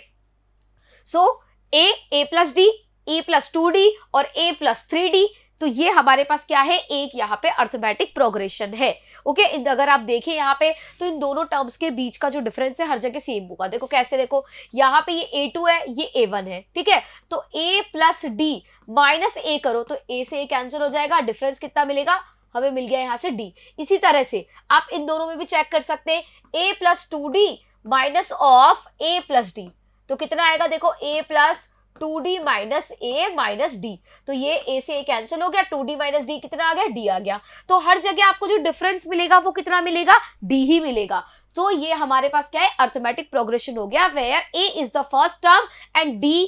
So A plus D, A plus 2D और A प्लस 3D, तो ये हमारे पास क्या है, एक यहाँ पे अर्थमेटिक प्रोग्रेशन है, ओके। अगर आप देखें यहाँ पे तो इन दोनों टर्म्स के बीच का जो डिफरेंस है हर जगह सेम होगा। देखो कैसे, देखो यहाँ पे ये A2 है, ये A1 है, ठीक है। तो A plus D minus A करो तो A से A कैंसिल हो जाएगा, डिफरेंस कितना मिलेगा, हमें मिल गया यहाँ से D। इसी तरह से आप इन दोनों में भी चेक कर सकते हैं, A plus 2D minus of A plus D, तो कितना आएगा, देखो A plus 2D minus A minus D, तो ये A से A कैंसिल हो गया, 2D माइनस D कितना आ गया, D आ गया। तो हर जगह आपको जो डिफरेंस मिलेगा वो कितना मिलेगा, D ही मिलेगा। तो ये हमारे पास क्या है, अर्थमेटिक प्रोग्रेशन हो गया, where A is the first term and D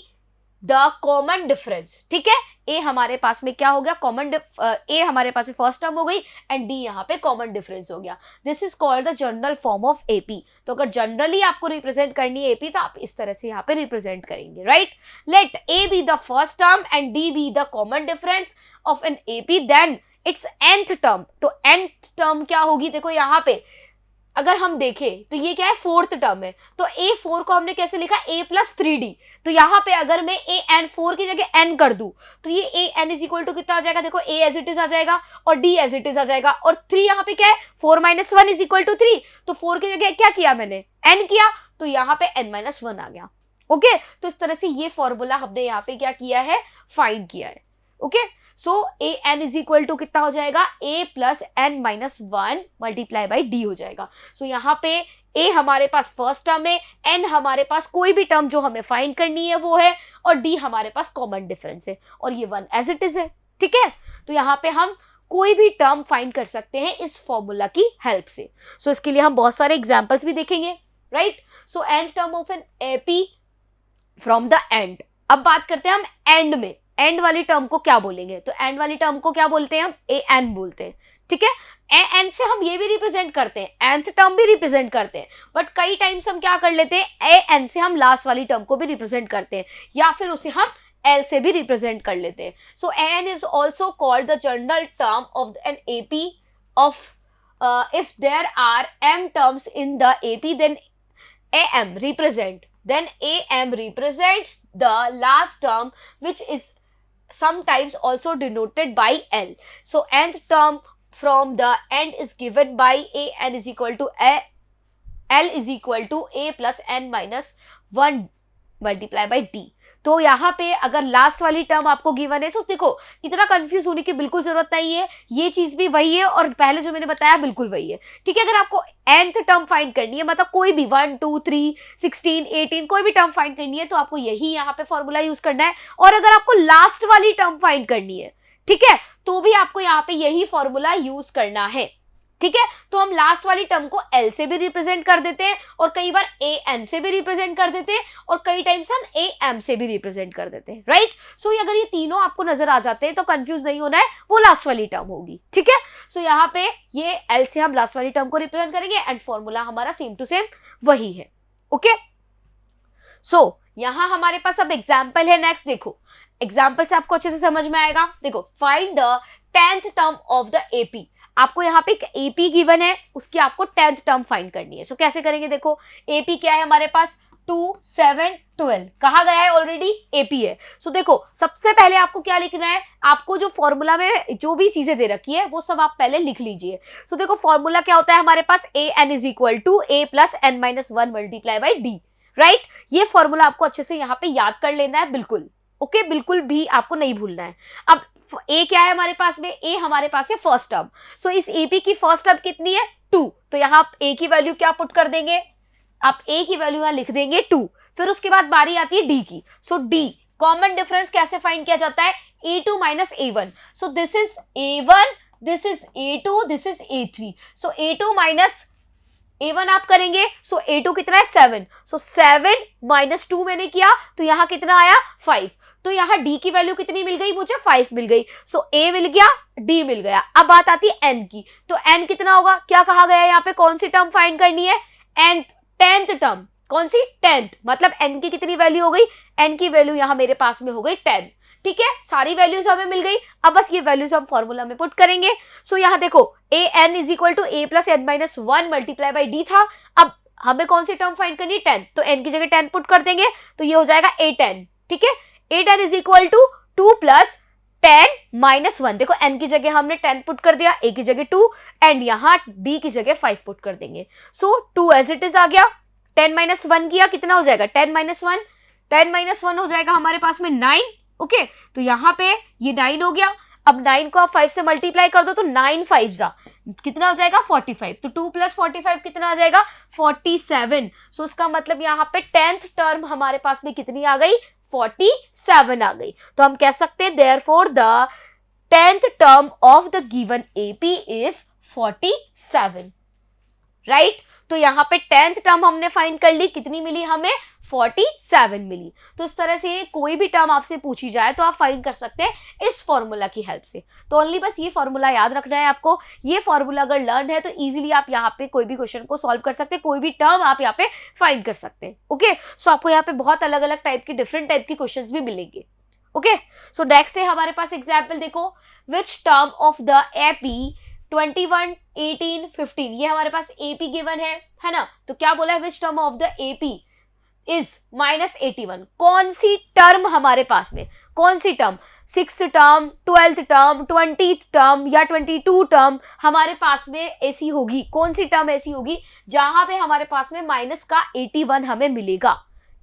the common difference, ठीक है। A हमारे पास में क्या हो गया, कॉमन A हमारे पास में फर्स्ट टर्म हो गई एंड D यहाँ पे कॉमन डिफरेंस हो गया। This is called the general form of AP। तो अगर जनरली आपको रिप्रेजेंट करनी है AP तो आप इस तरह से यहाँ पे रिप्रेजेंट करेंगे, right. Let A be the first term and D be the common difference of an AP, then its nth term. तो nth टर्म क्या होगी, देखो यहाँ पे अगर हम देखें तो ये क्या है, फोर्थ टर्म है। तो A4 को हमने कैसे लिखा, A प्लस 3D। तो यहाँ पे अगर मैं AN4 की जगह N कर दूं तो ये AN इज इक्वल टू कितना आ जाएगा, देखो A एज इट इज आ जाएगा और D एज इट इज आ जाएगा, और 3 यहाँ पे क्या है, 4 माइनस 1 इज इक्वल टू 3। तो 4 की जगह क्या किया मैंने, N किया, तो यहाँ पे N माइनस 1 आ गया, ओके तो इस तरह से ये फॉर्मूला हमने यहाँ पे क्या किया है, फाइंड किया है। Okay so a n is equal to कितना हो जाएगा, a plus n minus 1 multiply by d हो जाएगा। सो यहाँ पे a हमारे पास फर्स्ट टर्म है, n हमारे पास कोई भी टर्म जो हमें फाइंड करनी है वो है, और d हमारे पास कॉमन डिफरेंस है, और ये 1 एज इट इज है। ठीक है, तो यहाँ पे हम कोई भी टर्म फाइंड कर सकते हैं इस फॉर्मूला की हेल्प से। सो इसके लिए हम बहुत सारे एग्जाम्पल्स भी देखेंगे, right. So nth term of an AP from the end. अब बात करते हैं हम एंड में, एंड वाली टर्म को क्या बोलेंगे, तो एंड वाली टर्म को क्या बोलते हैं हम, ए एन बोलते हैं। ठीक है, ए एन से हम ये भी रिप्रेजेंट करते हैं, एंथ टर्म भी रिप्रेजेंट करते हैं, बट कई टाइम्स हम क्या कर लेते हैं, ए एन से हम लास्ट वाली टर्म को भी रिप्रेजेंट करते हैं, या फिर उसे हम एल से भी रिप्रेजेंट कर लेते हैं। So a n is also called the general term of an AP of if there are m terms in the AP, then AM represents the last term, which is sometimes also denoted by L. So nth term from the end is given by AN is equal to L is equal to A plus n minus 1 multiply by D. तो यहाँ पे अगर लास्ट वाली टर्म आपको गिवन है, तो देखो इतना कंफ्यूज होने की बिल्कुल जरूरत नहीं है, ये चीज भी वही है और पहले जो मैंने बताया बिल्कुल वही है। ठीक है, अगर आपको nth टर्म फाइंड करनी है, मतलब कोई भी 1 2 3 16 18 कोई भी टर्म फाइंड करनी है, तो आपको यही यहाँ पे फॉर्मूला यूज करना है। और अगर आपको लास्ट वाली टर्म फाइंड करनी है, ठीक है, तो भी आपको यहाँ पे यही फॉर्मूला यूज करना है। ठीक है, तो हम लास्ट वाली टर्म को L से भी रिप्रेजेंट कर देते हैं, और कई बार AN से भी रिप्रेजेंट कर देते हैं, और कई टाइम्स हम AM से भी रिप्रेजेंट कर देते हैं, राइट। सो अगर ये तीनों आपको नजर आ जाते हैं तो कंफ्यूज नहीं होना है, वो लास्ट वाली टर्म होगी। ठीक है, सो यहाँ पे ये L से हम लास्ट वाली टर्म को रिप्रेजेंट करेंगे, एंड फॉर्मूला हमारा सेम टू सेम वही है। ओके सो यहाँ हमारे पास अब एग्जाम्पल है। नेक्स्ट देखो, एग्जाम्पल से आपको अच्छे से समझ में आएगा। देखो, find the 10th term of the AP. आपको यहाँ पे एक एपी गिवन है, उसकी आपको 10th टर्म फाइंड करनी है। सो कैसे करेंगे, देखो एपी क्या है हमारे पास, 2 7 12 कहा गया है, ऑलरेडी एपी है। सो देखो सबसे पहले आपको क्या लिखना है, आपको जो फॉर्मूला में जो भी चीजें दे रखी है वो सब आप पहले लिख लीजिए। सो देखो फॉर्मूला क्या होता है हमारे पास, a n is equal to a plus n minus 1 multiply by d, right. ये फॉर्मूला आपको अच्छे से यहाँ पे याद कर लेना है, बिल्कुल ओके, बिल्कुल भी आपको नहीं भूलना है। अब ए क्या है हमारे पास में, ए हमारे पास है फर्स्ट टर्म। सो इस एपी की फर्स्ट टर्म कितनी है, 2, तो यहाँ आप ए की वैल्यू क्या पुट कर देंगे, आप ए की वैल्यू यहाँ लिख देंगे 2। फिर उसके बाद बारी आती है डी की। सो डी कॉमन डिफरेंस कैसे फाइंड किया जाता है, a2 minus a1। So this is a1, this is a2, this is a3। So a2 minus a1 आप करेंगे, सो a2 कितना है 7। सो 7 माइनस 2 मैंने किया, तो यहाँ कितना आया 5। तो यहाँ d की वैल्यू कितनी मिल गई मुझे, 5 मिल गई। सो a मिल गया, d मिल गया। अब बात आती है n की, तो n कितना होगा, क्या कहा गया है यहाँ पे, कौन सी टर्म फाइंड करनी है, टेंथ टर्म। कौन सी, 10th, मतलब n की कितनी वैल्यू हो गई, n की वैल्यू यहाँ मेरे पास में हो गई 10। ठीक है, सारी वैल्यूज हमें मिल गई। अब बस ये वैल्यूज हम फॉर्मूला में पुट करेंगे। सो यहाँ देखो a n is equal to a plus n minus 1 multiply by d था। अब हमें कौन सी टर्म फाइंड करनी है, 10, तो n की जगह 10 पुट कर देंगे, तो ये हो जाएगा a10। ठीक है, a10 is equal to 2 plus 10 minus 1। देखो n की जगह हमने 10 पुट कर दिया, a की जगह 2, एंड यहाँ d की जगह 5 पुट कर देंगे। सो 2 एज इट इज आ गया, 10 माइनस 1 किया, कितना हो जाएगा 10 माइनस 1, 10 माइनस 1 हो जाएगा हमारे पास में 9। ओके तो यहाँ पे ये 9 हो गया। अब 9 को आप 5 से मल्टीप्लाई कर दो, तो 9 5 जा कितना हो जाएगा 45। तो 2 प्लस 45 कितना आ जाएगा 47। सो इसका मतलब यहाँ पे 10th टर्म हमारे पास में कितनी आ गई, 47 आ गई। तो हम कह सकते हैं therefore the 10th term of the given AP is 47, right. तो यहाँ पे 10th टर्म हमने फाइंड कर ली, कितनी मिली हमें 47 मिली। तो इस तरह से कोई भी टर्म आपसे पूछी जाए तो आप फाइंड कर सकते हैं इस फॉर्मूला की हेल्प से। तो ओनली बस ये फॉर्मूला याद रखना है आपको। ये फॉर्मूला अगर लर्न है तो इजीली आप यहाँ पे कोई भी क्वेश्चन को सॉल्व कर सकते हैं, कोई भी टर्म आप यहाँ पे फाइंड कर सकते हैं। ओके सो आपको यहाँ पे बहुत अलग अलग टाइप की डिफरेंट टाइप की क्वेश्चन भी मिलेंगे। ओके सो नेक्स्ट है हमारे पास एग्जाम्पल, देखो विच टर्म ऑफ द एपी 21 18 15, ये हमारे पास एपी गिवन है ना। तो क्या बोला है, which term of the AP is -81। कौन सी टर्म हमारे पास में, कौन सी term, 6th term, 12th term, 20th term या 22 टर्म हमारे पास में ऐसी होगी। कौन सी टर्म ऐसी होगी जहां पे हमारे पास में माइनस का 81 हमें मिलेगा।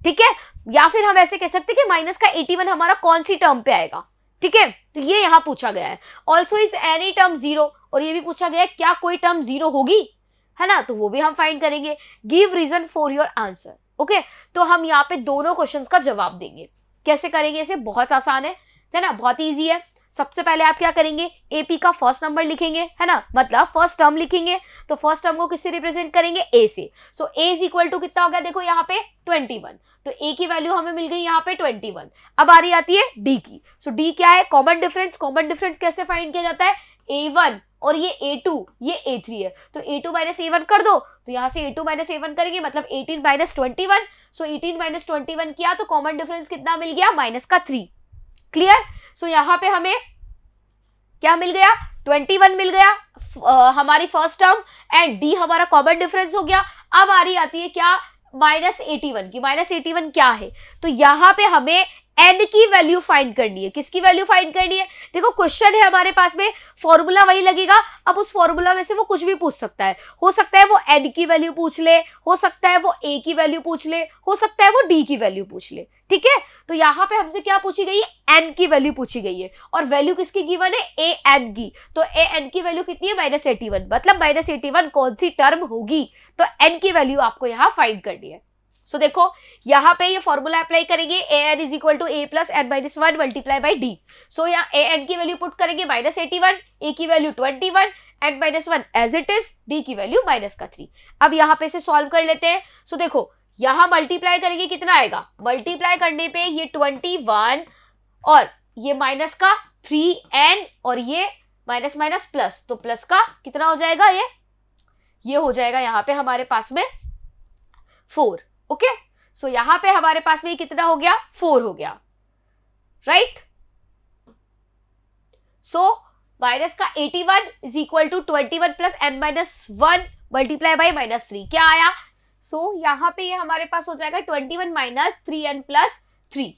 ठीक है, या फिर हम ऐसे कह सकते हैं कि माइनस का 81 हमारा कौन सी टर्म पे आएगा, ठीक है, तो ये यहां पूछा गया है। Also is any term zero, और ये भी पूछा गया है क्या कोई टर्म जीरो होगी, है ना, तो वो भी हम फाइंड करेंगे। Give reason for your answer, okay, तो हम यहाँ पे दोनों क्वेश्चंस का जवाब देंगे। कैसे करेंगे इसे, बहुत आसान है ना, बहुत इजी है। सबसे पहले आप क्या करेंगे, एपी का फर्स्ट नंबर लिखेंगे, है ना, मतलब फर्स्ट टर्म लिखेंगे, तो फर्स्ट टर्म को किससे रिप्रेजेंट करेंगे, ए से। सो ए इज इक्वल टू कितना हो गया, देखो यहाँ पे 21, तो ए की वैल्यू हमें मिल गई यहाँ पे 21। अब आ रही आती है डी की, सो डी क्या है, कॉमन डिफरेंस। कॉमन डिफरेंस कैसे फाइंड किया जाता है, a1 और ये a2 ये a3 है, तो a2 माइनस a1 कर दो, तो यहाँ से a2 माइनस a1 करेंगे, मतलब 18 माइनस 21। सो 18 माइनस 21 किया तो कॉमन डिफरेंस कितना मिल गया, माइनस का 3। क्लियर, सो यहाँ पे हमें क्या मिल गया, 21 मिल गया हमारी फर्स्ट टर्म, एंड डी हमारा कॉमन डिफरेंस हो गया। अब आ रही आती है क्या, माइनस 81 की। माइनस 81 क्या है, तो यहाँ पे हमें n की वैल्यू फाइंड करनी है। किसकी वैल्यू फाइंड करनी है, देखो क्वेश्चन है हमारे पास में, फॉर्मूला वही लगेगा। अब उस फॉर्मूला में से वो कुछ भी पूछ सकता है, हो सकता है वो n की वैल्यू पूछ ले, हो सकता है वो a की वैल्यू पूछ ले, हो सकता है वो d की वैल्यू पूछ ले, ठीक है। तो यहाँ पे हमसे क्या पूछी गई है, n की वैल्यू पूछी गई है, और वैल्यू किसकी गिवन है, an की। तो an की वैल्यू कितनी है, माइनस 81, मतलब माइनस 81 कौन सी टर्म होगी, तो n की वैल्यू आपको यहाँ फाइंड करनी है। सो देखो यहाँ पे ये फॉर्मूला अप्लाई करेंगे, an is equal to a plus n minus 1 multiply by d. So यहाँ an की वैल्यू पुट करेंगे माइनस 81, a की value 21, n minus 1 as it is, d की वैल्यू माइनस का 3। अब यहाँ पे से सॉल्व कर लेते हैं। सो देखो यहाँ मल्टीप्लाई करेंगे, कितना आएगा, मल्टीप्लाई करने पे ये 21 और ये माइनस का 3n और ये माइनस माइनस प्लस, तो प्लस का कितना हो जाएगा, ये हो जाएगा यहाँ पे हमारे पास में 4। ओके, सो यहां पे हमारे पास में कितना हो गया, 4 हो गया, राइट। सो माइनस का 81 is equal to 21 plus n minus 1 multiply by minus 3, क्या आया। सो यहां पे ये हमारे पास हो जाएगा 21 माइनस 3n प्लस 3।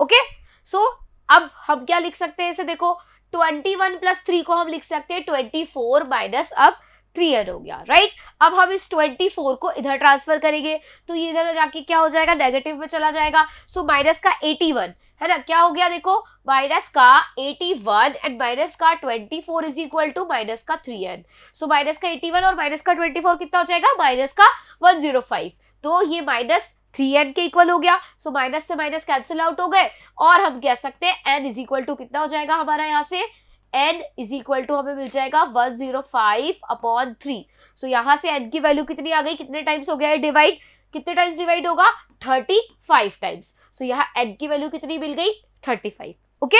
ओके, सो अब हम क्या लिख सकते हैं इसे, देखो 21 प्लस 3 को हम लिख सकते हैं 24 माइनस अब 3n हो गया, राइट। अब हम इस 24 को इधर ट्रांसफर करेंगे, तो ये इधर जाके क्या हो जाएगा, नेगेटिव में चला जाएगा। सो माइनस का 81 है ना, क्या हो गया, देखो माइनस का 81 एंड माइनस का 24 इज इक्वल टू माइनस का 3n। सो माइनस का 81 और माइनस का 24 कितना हो जाएगा, माइनस का 105, तो ये माइनस 3n के इक्वल हो गया। सो माइनस से माइनस कैंसिल आउट हो गए, और हम कह सकते हैं n इज इक्वल टू कितना हो जाएगा हमारा, यहाँ से n इज इक्वल टू हमें मिल जाएगा 105 अपॉन 3। सो यहाँ से n की वैल्यू कितनी आ गई, कितने टाइम्स हो गया है डिवाइड, कितने टाइम्स डिवाइड होगा, 35 टाइम्स। सो यहाँ n की वैल्यू कितनी मिल गई, 35। ओके,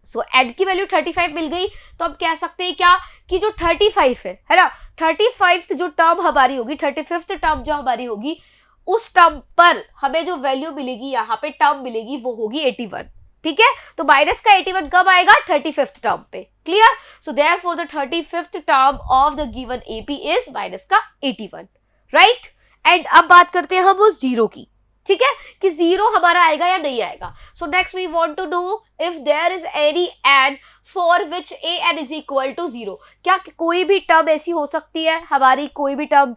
सो n की वैल्यू 35 मिल गई, तो हम कह सकते हैं क्या, कि जो 35 है ना, 35 जो टर्म हमारी होगी, 35th टर्म जो हमारी होगी, उस टर्म पर हमें जो वैल्यू मिलेगी, यहाँ पे टर्म मिलेगी, वो होगी 81। ठीक है, तो माइनस का 81 कब आएगा, 35th टर्म पे। Clear, so therefore the 35th term of the given AP is minus का 81, राइट। एंड अब बात करते हैं हम उस जीरो की, ठीक है, कि जीरो हमारा आएगा या नहीं आएगा। So next we want to know if there is any n for which a n is equal to 0। क्या कोई भी टर्म ऐसी हो सकती है हमारी, कोई भी टर्म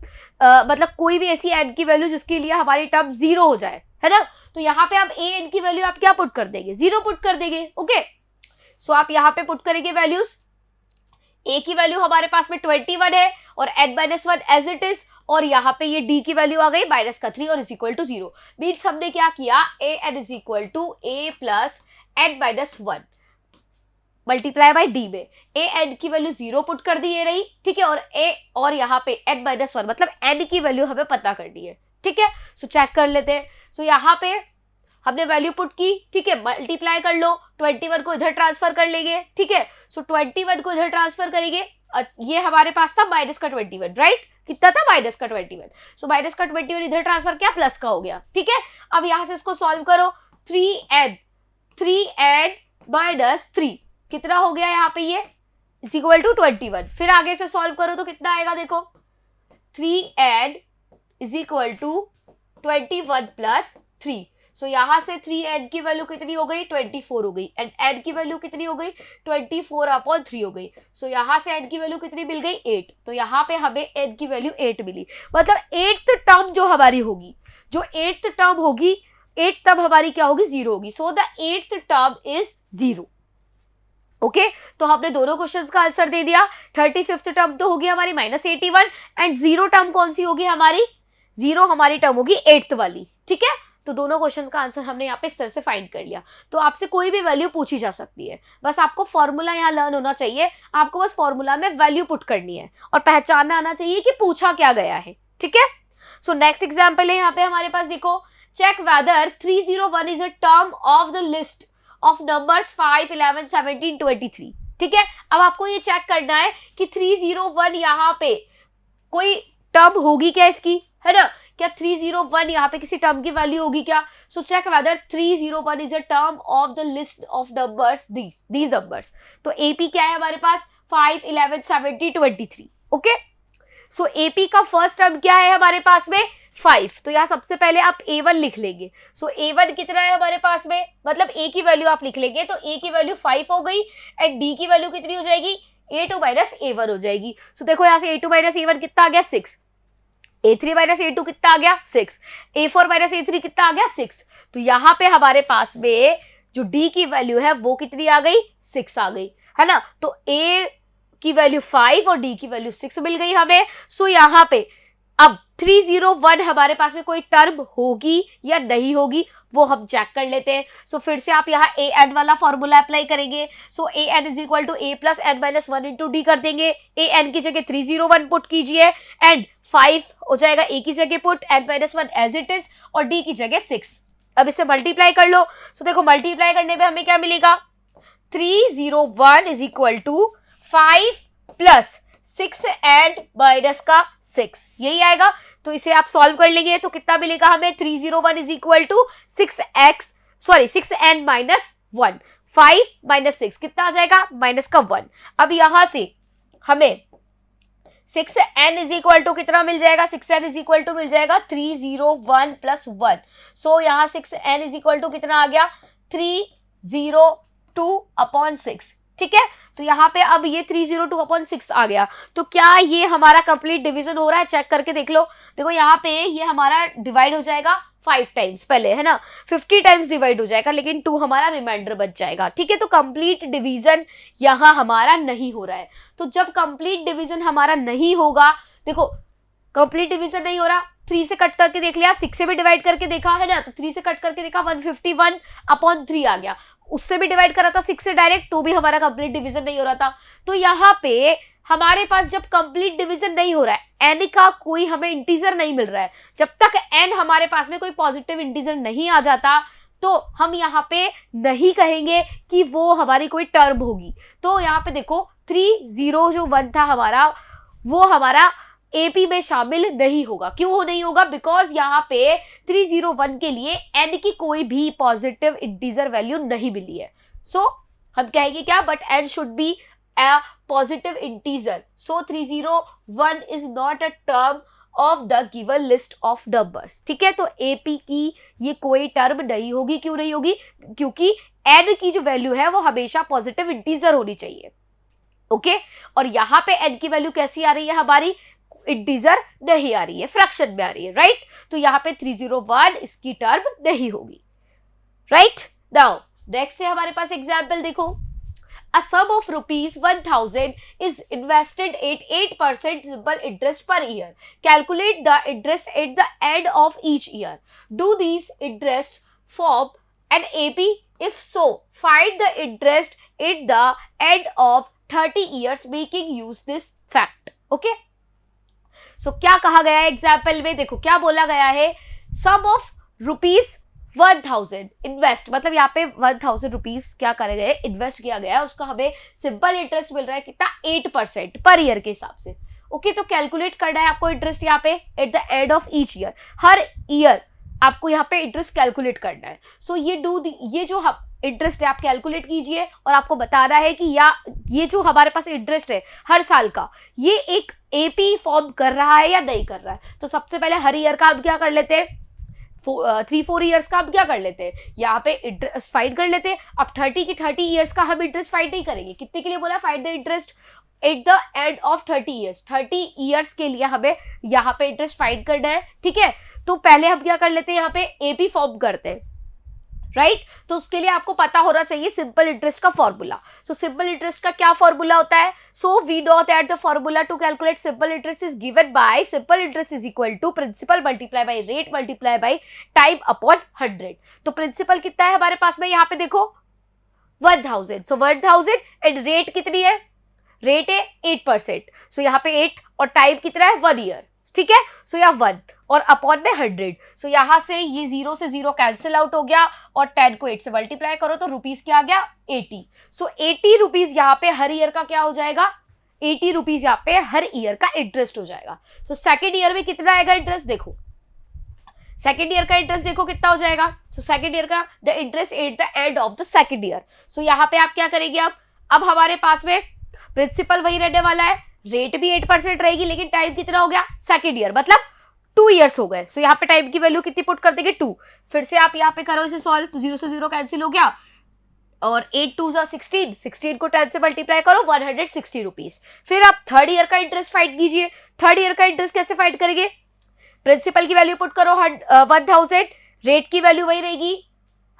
मतलब कोई भी ऐसी n की वैल्यू जिसके लिए हमारी टर्म 0 हो जाए, है ना। तो यहाँ पे आप ए एन की वैल्यू आप क्या पुट कर देंगे, 0 पुट कर देंगे। ओके, सो आप यहाँ पे पुट करेंगे वैल्यूज, ए की वैल्यू हमारे पास में 21 है और n minus 1 as it is, और यहाँ पे ये d की वैल्यू आ गई माइनस का 3 और इज इक्वल टू 0। मीन्स हमने क्या किया, a n is equal to a plus n minus 1 multiply by d में ए एन की वैल्यू 0 पुट कर दी ये रही, ठीक है, और a और यहाँ पे n माइनस 1 मतलब n की वैल्यू हमें पता करनी है, ठीक है। सो चेक कर लेते हैं। सो यहाँ पे हमने वैल्यू पुट की, ठीक है, मल्टीप्लाई कर लो, 21 को इधर ट्रांसफर कर लेंगे, ठीक है। सो 21 को इधर ट्रांसफर करेंगे, ये हमारे पास था माइनस का 21, राइट, कितना था माइनस का 21। सो माइनस का 21 इधर ट्रांसफर किया, प्लस का हो गया, ठीक है। अब यहाँ से इसको सॉल्व करो, 3n माइनस 3 कितना हो गया यहाँ पे, ये इज इक्वल टू 21। फिर आगे से सॉल्व करो तो कितना आएगा, देखो 3n is equal to 21 plus 3। So यहाँ से 3n की वैल्यू कितनी हो गई, 24 हो गई, एंड n की वैल्यू कितनी हो गई, 24 अपॉन 3 हो गई। सो यहाँ से n की वैल्यू कितनी मिल गई, 8। तो यहाँ पे हमें n की वैल्यू 8 मिली, मतलब 8th टर्म जो हमारी होगी, जो 8th टर्म होगी 8th टर्म हमारी क्या होगी, 0 होगी. So the 8th term is 0. Okay, तो हमने दोनों क्वेश्चंस का आंसर दे दिया. 35th टर्म तो होगी हमारी -81 एंड 0 टर्म कौन सी होगी हमारी, 0 हमारी टर्म होगी 8th वाली. ठीक है, तो दोनों क्वेश्चन का आंसर हमने यहाँ पे इस तरह से फाइंड कर लिया. तो आपसे कोई भी वैल्यू पूछी जा सकती है, बस आपको फॉर्मूला यहाँ लर्न होना चाहिए. आपको बस फॉर्मूला में वैल्यू पुट करनी है और पहचानना आना चाहिए कि पूछा क्या गया है. ठीक है, सो नेक्स्ट एग्जाम्पल है यहाँ पे हमारे पास, देखो, check whether 301 is a term of the list of numbers 5, 11, 17, 23. ठीक है, अब आपको ये चेक करना है कि 301 यहाँ पे कोई टर्म होगी क्या इसकी, है ना, क्या 301 यहाँ पे किसी टर्म की वैल्यू होगी क्या. So check whether 301 is a term of the list of numbers these numbers. तो एपी क्या है हमारे पास, 5, 11, 17, 23. ओके, सो एपी का फर्स्ट टर्म क्या है हमारे पास में, 5. तो यहाँ सबसे पहले आप a1 लिख लेंगे. सो a1 कितना है हमारे पास में, मतलब a की वैल्यू आप लिख लेंगे, तो a की वैल्यू 5 हो गई एंड d की वैल्यू कितनी हो जाएगी, a2 - a1 हो जाएगी. सो देखो यहाँ से a2 - a1 कितना आ गया, 6. a3 - a2 कितना आ गया, 6. a4 - a3 कितना आ गया, 6. तो यहाँ पे हमारे पास में जो d की वैल्यू है वो कितनी आ गई, 6 आ गई, है ना. तो a की वैल्यू 5 और d की वैल्यू 6 मिल गई हमें. सो यहाँ पे अब 301 हमारे पास में कोई टर्म होगी या नहीं होगी वो हम चेक कर लेते हैं. सो फिर से आप यहाँ ए एन वाला फॉर्मूला अप्लाई करेंगे. So a n is equal to a plus n minus 1 into d कर देंगे. ए एन की जगह 301 पुट कीजिए एंड 5 हो जाएगा ए की जगह put, n minus 1 as it is और डी की जगह 6. अब इसे मल्टीप्लाई कर लो. सो देखो मल्टीप्लाई करने पे हमें क्या मिलेगा, 301 is equal to 5 plus 6 and minus का 6, यही आएगा. तो इसे आप सॉल्व कर लेंगे तो कितना मिलेगा हमें, 301 is equal to 6n minus 1. 5 minus 6 कितना आ जाएगा, माइनस का 1. अब यहां से हमें 6n इज इक्वल टू कितना मिल जाएगा, 6n इज इक्वल टू मिल जाएगा 301 प्लस 1. सो यहाँ 6n इज इक्वल टू कितना आ गया, 302/6. ठीक है, तो यहाँ पे अब ये 302/6 आ गया. तो क्या ये हमारा कंप्लीट डिवीजन हो रहा है, चेक करके देख लो. देखो यहाँ पे ये हमारा डिवाइड हो जाएगा 5 टाइम्स पहले, है ना, 50 टाइम्स डिवाइड हो जाएगा, लेकिन 2 हमारा रिमाइंडर बच जाएगा. ठीक है, तो कंप्लीट डिवीजन यहाँ हमारा नहीं हो रहा है. तो जब कंप्लीट डिवीजन हमारा नहीं होगा, देखो कंप्लीट डिवीजन नहीं हो रहा, 3 से कट करके देख लिया, 6 से भी डिवाइड करके देखा, है ना, तो 3 से कट करके देखा 151/3 आ गया. उससे भी डिवाइड करा था 6 से डायरेक्ट, तो भी हमारा कंप्लीट डिवीजन नहीं हो रहा था. तो यहाँ पे हमारे पास जब कंप्लीट डिवीजन नहीं हो रहा है, n का कोई हमें इंटीजर नहीं मिल रहा है, जब तक n हमारे पास में कोई पॉजिटिव इंटीजर नहीं आ जाता तो हम यहाँ पे नहीं कहेंगे कि वो हमारी कोई टर्म होगी. तो यहाँ पे देखो 301 था हमारा, वो हमारा एपी में शामिल नहीं होगा. क्यों नहीं होगा, बिकॉज यहाँ पे 301 के लिए n की कोई भी पॉजिटिव इंटीजर वैल्यू नहीं मिली है. सो हम कहेंगे क्या, but n should be a positive integer. So 301 is not a term of the given list of numbers. ठीक है, तो AP की ये कोई टर्म नहीं होगी. क्यों नहीं होगी, क्योंकि n की जो वैल्यू है वो हमेशा पॉजिटिव इंटीजर होनी चाहिए. ओके, और यहाँ पे n की वैल्यू कैसी आ रही है हमारी, इंटीजर नहीं आ रही है, फ्रैक्शन में आ रही है, राइट. तो यहाँ पे 301 इसकी टर्म नहीं होगी, राइट. नाउ नेक्स्ट है हमारे पास एग्जाम्पल, देखो, a sum of rupees 1000 is invested at 8% simple interest per year. Calculate the interest at the end of each year. Do these interests form an AP? If so, find the interest at the end of 30 years making use this fact. Okay? So क्या कहा गया है एग्जाम्पल में, देखो क्या बोला गया है, sum of rupees 1000 इन्वेस्ट, मतलब यहाँ पे 1000 रुपीज क्या करे गए, इन्वेस्ट किया गया है, उसका हमें सिंपल इंटरेस्ट मिल रहा है कितना, 8% पर ईयर के हिसाब से. ओके, तो कैलकुलेट करना है आपको इंटरेस्ट यहाँ पे eight the end of each year. Her year आपको यहाँ पे इंटरेस्ट कैलकुलेट करना है. सो ये जो इंटरेस्ट है आप कैलकुलेट कीजिए और आपको बताना है कि ये जो हमारे पास इंटरेस्ट है हर साल का, ये एक एपी फॉर्म कर रहा है या नहीं कर रहा है. तो सबसे पहले हर ईयर का हम क्या कर लेते हैं, 3-4 ईयर्स का हम क्या कर लेते हैं, यहाँ पे इंटरेस्ट फाइंड कर लेते हैं. अब 30 ईयर्स का हम इंटरेस्ट फाइंड नहीं करेंगे. कितने के लिए बोला, find the interest at the end of 30 years, 30 years के लिए हमें यहाँ पे इंटरेस्ट फाइंड करना है, ठीक है। तो पहले हम क्या कर लेते हैं, यहाँ पे एपी फॉर्म करते हैं, राइट। तो उसके लिए आपको पता होना चाहिए सिंपल इंटरेस्ट का फॉर्मूला। सो सिंपल इंटरेस्ट का क्या फॉर्मूला होता है, so we know that the formula to calculate simple interest is given by simple interest is equal to principal multiply by rate multiply by time upon 100। तो प्रिंसिपल कितना है हमारे पास में, यहाँ पे देखो 1000, सो 1000 एंड रेट कितनी है, रेट है 8%, सो यहाँ पे 8 और टाइम कितना है 1 ईयर, ठीक है। सो यहाँ 1 और अपॉन में 100, सो यहाँ से ये 0 से 0 कैंसिल आउट हो गया और 10 को 8 से मल्टीप्लाई करो तो रुपीज क्या आ गया 80। सो 80 रुपीज यहाँ पे हर ईयर का क्या हो जाएगा, 80 रुपीज यहाँ पे हर ईयर का इंटरेस्ट हो जाएगा। तो सेकेंड ईयर में कितना आएगा इंटरेस्ट, देखो सेकेंड ईयर का इंटरेस्ट देखो कितना हो जाएगा। सो सेकेंड ईयर का the interest at the end of the second year. So यहाँ पे आप क्या करेंगे, अब हमारे पास में प्रिंसिपल वही रहने वाला है, रेट भी 8% रहेगी, लेकिन टाइम कितना हो गया सेकेंड ईयर, मतलब 2 ईयर्स हो गए। सो यहाँ पे टाइम की वैल्यू कितनी पुट कर देंगे 2। फिर से आप यहाँ पे करो इसे सॉल्व, तो 0 से 0 कैंसिल हो गया और 8 2 16, 16 को 10 से मल्टीप्लाई करो 160 रुपीज। फिर आप थर्ड ईयर का इंटरेस्ट फाइंड कीजिए। थर्ड ईयर का इंटरेस्ट कैसे फाइंड करेंगे, प्रिंसिपल की वैल्यू पुट करो 1000, रेट की वैल्यू वही रहेगी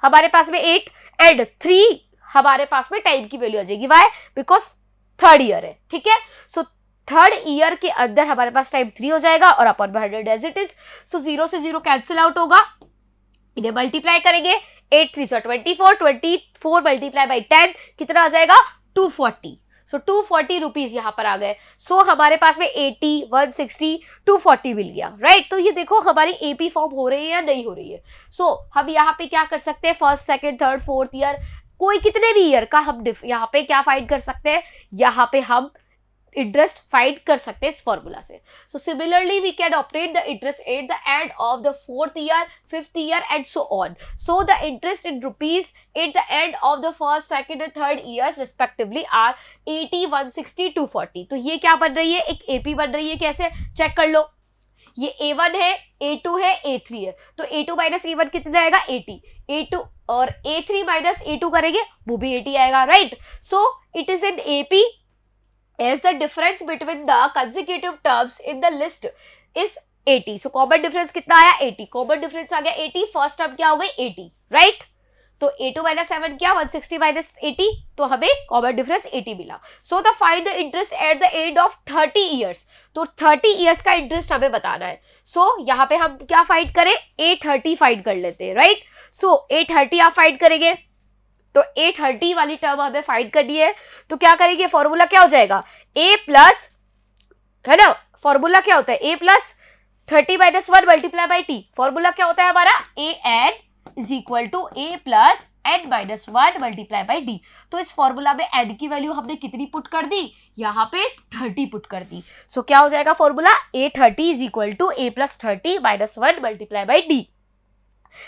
हमारे पास में 8 एंड 3 हमारे पास में टाइम की वैल्यू आ जाएगी, वाई बिकॉज थर्ड ईयर है, ठीक है। सो थर्ड ईयर के अंदर हमारे पास टाइम 3 हो जाएगा और अपॉन 100 एज इट इज। सो 0 से 0 कैंसिल आउट होगा, इन्हें मल्टीप्लाई करेंगे 8 3 24, 24 मल्टीप्लाई बाई 10 कितना आ जाएगा 240। सो 240 रुपीज यहाँ पर आ गए। सो हमारे पास में 80 160 240 मिल गया, राइट। तो ये देखो हमारी एपी फॉर्म हो रही है या नहीं हो रही है। सो हम यहाँ पे क्या कर सकते हैं, first second third fourth year कोई कितने भी ईयर का हम यहाँ पे क्या फाइंड कर सकते हैं, यहाँ पे हम इंटरेस्ट फाइंड कर सकते हैं इस फॉर्मूला से। So similarly we can obtain the interest at the end of the fourth year, fifth year and so on. So the interest in rupees at the end of the first second and third years respectively are 80 160 240। तो ये क्या बन रही है, एक एपी बन रही है। कैसे चेक कर लो, ये A1 है, A2 है, A3 है, तो A2 माइनस A1 कितना आएगा 80, A2 और A3 माइनस A2 करेंगे वो भी 80 आएगा, right. So it is an AP as the difference between the consecutive terms in the list is 80। so common difference कितना आया 80, common difference आ गया 80, फर्स्ट टर्म क्या हो गई 80, राइट। तो A2 माइनस 7 क्या 160 माइनस 80, तो हमें कॉमन डिफरेंस 80 मिला। So the find the interest at the end of 30 years, तो 30 ईयर्स का इंटरेस्ट हमें बताना है। सो यहाँ पे हम क्या फाइंड करें, A30 फाइंड कर लेते हैं, राइट। सो A30 आप फाइंड करेंगे, तो A30 वाली टर्म हमें फाइंड करनी है। तो क्या करेंगे, फॉर्मूला क्या हो जाएगा A प्लस, है ना, फॉर्मूला क्या होता है A plus 30 minus 1 multiply by T। Formula क्या होता है हमारा AN is equal to A plus N minus 1 multiply by D। तो इस फॉर्मूला में N की वैल्यू हमने कितनी पुट कर दी, यहाँ पे 30 पुट कर दी। सो क्या हो जाएगा formula A30 is equal to A plus 30 minus 1 multiply by D।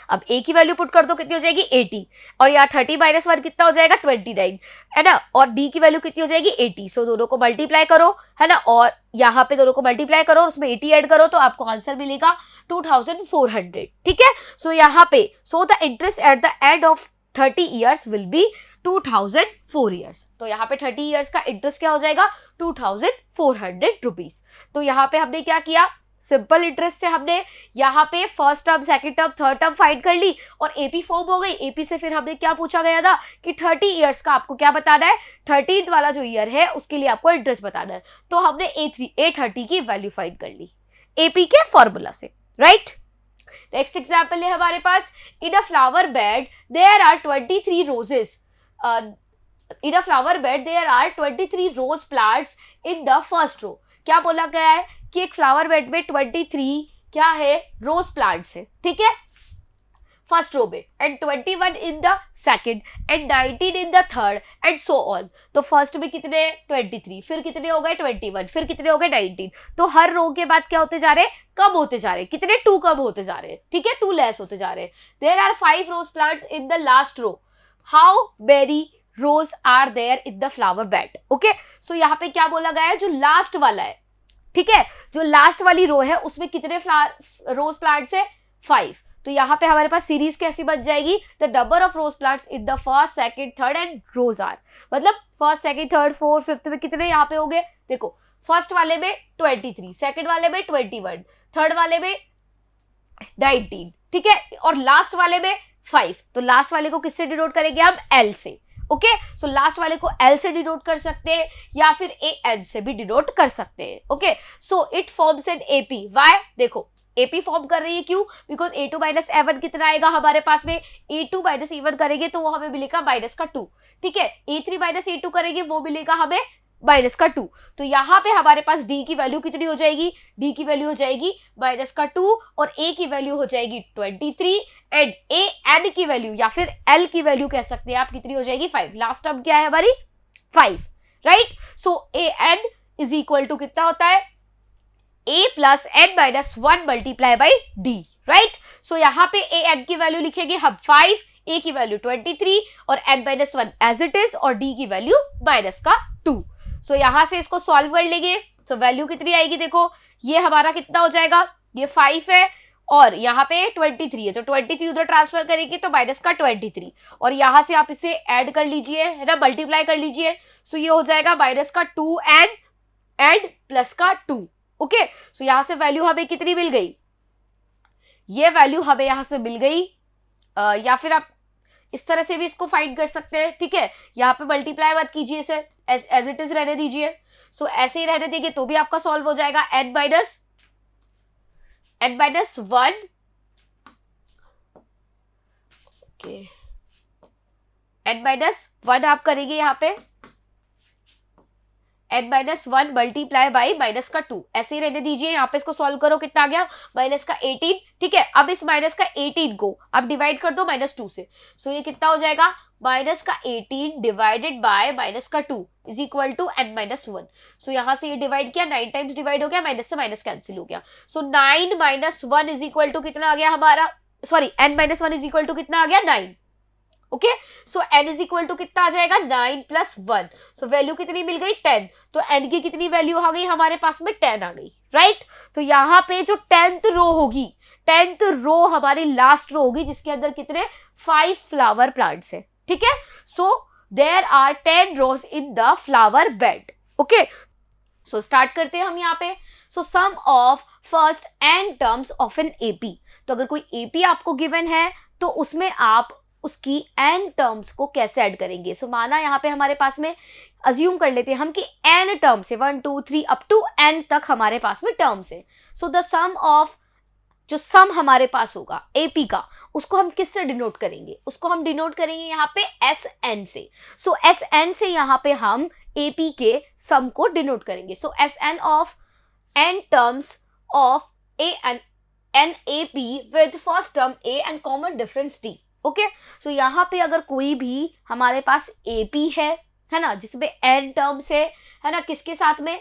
अब A की वैल्यू पुट कर दो, कितनी हो जाएगी 80, और यहाँ 30 माइनस 1 कितना हो जाएगा 29, है ना, और D की वैल्यू कितनी हो जाएगी 80। सो दोनों को मल्टीप्लाई करो, है ना, और यहाँ पे दोनों को मल्टीप्लाई करो, उसमें 80 ऐड करो तो आपको आंसर मिलेगा 2400, ठीक है। सो यहाँ पे so the interest at the end of 30 years will be 2004 years. तो यहाँ पे 30 ईयर्स का इंटरेस्ट क्या हो जाएगा 2400 रुपीज। तो यहाँ पे हमने क्या किया, सिंपल इंटरेस्ट से हमने यहाँ पे first term second term third term find कर ली और एपी फॉर्म हो गई। एपी से फिर हमने क्या पूछा गया था कि 30 ईयर्स का आपको क्या बताना है, 30th वाला जो ईयर है उसके लिए आपको इंटरेस्ट बताना है। तो हमने A30 की वैल्यू फाइंड कर ली एपी के फॉर्मूला से, राइट। नेक्स्ट एग्जाम्पल है हमारे पास, in a flower bed there are 23 roses, in a flower bed there are 23 rose plants in the first row. क्या बोला गया है कि एक फ्लावर बेड में 23 क्या है रोज प्लांट्स है, ठीक है, फर्स्ट रो में, and 21 in the second and 19 in the third and so on. तो फर्स्ट में कितने 23, फिर कितने हो गए 21, फिर कितने हो गए 19। तो हर रो के बाद क्या होते जा रहे, कम होते जा रहे, कितने 2 कम होते जा रहे, ठीक है, 2 लेस होते जा रहे। There are 5 rose plants in the last row, how many rose are there in the flower bed. Okay, so यहाँ पे क्या बोला गया है, जो लास्ट वाला है, ठीक है, जो लास्ट वाली रो है उसमें कितने रोज प्लांट्स है 5। तो यहाँ पे हमारे पास सीरीज कैसी बच जाएगी, the number of rose plants in the first second third and rose are, मतलब first second third fourth fifth में कितने यहाँ पे हो गए, देखो फर्स्ट वाले में 23, सेकंड वाले में 21, थर्ड वाले में 19, ठीक है, और लास्ट वाले में 5। तो लास्ट वाले को किससे डिनोट करेंगे हम, एल से। ओके, सो लास्ट वाले को एल से डिनोट कर सकते हैं या फिर ए एन से भी डिनोट कर सकते हैं। Okay, so it forms an AP. Why, देखो एपी फॉर्म कर रही है, क्यों, बिकॉज a2 माइनस a1 कितना आएगा हमारे पास में, a2 माइनस a1 करेंगे तो वो हमें मिलेगा माइनस का 2, ठीक है, a3 माइनस a2 करेंगे वो मिलेगा हमें माइनस का 2। तो यहाँ पे हमारे पास d की वैल्यू कितनी हो जाएगी, d की वैल्यू हो जाएगी माइनस का 2 और a की वैल्यू हो जाएगी 23 एंड a n की वैल्यू या फिर l की वैल्यू कह सकते हैं आप कितनी हो जाएगी 5। लास्ट टर्म क्या है हमारी 5, right. So a n is equal to कितना होता है, a plus n minus 1 multiply by d, right. So यहाँ पे a n की वैल्यू लिखेंगे हम 5, a की वैल्यू 23 और n minus 1 as it is और d की वैल्यू माइनस का 2। सो यहां से इसको सॉल्व कर लेंगे, तो वैल्यू कितनी आएगी, देखो ये हमारा कितना हो जाएगा, ये 5 है और यहाँ पे 23 है, तो 23 उधर ट्रांसफर करेंगे तो माइनस का 23 और यहाँ से आप इसे ऐड कर लीजिए, है ना, मल्टीप्लाई कर लीजिए। सो ये हो जाएगा माइनस का 2n एंड प्लस का 2। ओके, सो यहाँ से वैल्यू हमें कितनी मिल गई, ये वैल्यू हमें यहाँ से मिल गई, या फिर आप इस तरह से भी इसको फाइंड कर सकते हैं, ठीक है, यहाँ पे मल्टीप्लाई मत कीजिए, इसे एज इट इज रहने दीजिए। सो ऐसे ही रहने देंगे तो भी आपका सॉल्व हो जाएगा, n minus 1, okay, n minus 1 आप करेंगे यहाँ पे n minus 1 multiply by minus का 2, ऐसे ही रहने दीजिए। यहाँ पे इसको सॉल्व करो, कितना आ गया माइनस का 18, ठीक है। अब इस माइनस का 18 को आप डिवाइड कर दो माइनस 2 से, सो ये कितना हो जाएगा माइनस का 18 डिवाइडेड बाय माइनस का 2 is equal to n minus 1। So यहाँ से ये डिवाइड किया, 9 टाइम्स डिवाइड हो गया, माइनस से माइनस कैंसिल हो गया। So 9 minus 1 is equal to कितना आ गया हमारा, sorry n minus 1 is equal to कितना आ गया 9। Okay, so n is equal to कितना आ जाएगा 9 प्लस 1, सो वैल्यू कितनी मिल गई 10, तो n की कितनी वैल्यू आ गई हमारे पास में 10 आ गई, राइट। तो यहाँ पे जो 10th रो होगी, 10th रो हमारी लास्ट रो होगी जिसके अंदर कितने 5 फ्लावर प्लांट्स है, ठीक है। So there are 10 rose in the flower bed. Okay, so start करते हैं हम यहाँ पे। So sum of first n terms of an AP, तो अगर कोई एपी आपको गिवन है तो उसमें आप उसकी n टर्म्स को कैसे ऐड करेंगे। सो माना यहाँ पे हमारे पास में अज्यूम कर लेते हैं हम कि n टर्म्स है, 1 2 3 अप टू n तक हमारे पास में टर्म्स है। सो द सम ऑफ, जो सम हमारे पास होगा AP का, उसको हम किससे डिनोट करेंगे, उसको हम डिनोट करेंगे यहाँ पे SN से। सो SN से यहाँ पे हम AP के सम को डिनोट करेंगे। So SN of n terms of NAP with first term A and common difference D। Okay, so यहाँ पे अगर कोई भी हमारे पास AP है ना, जिसमें n टर्म्स है ना, किसके साथ में,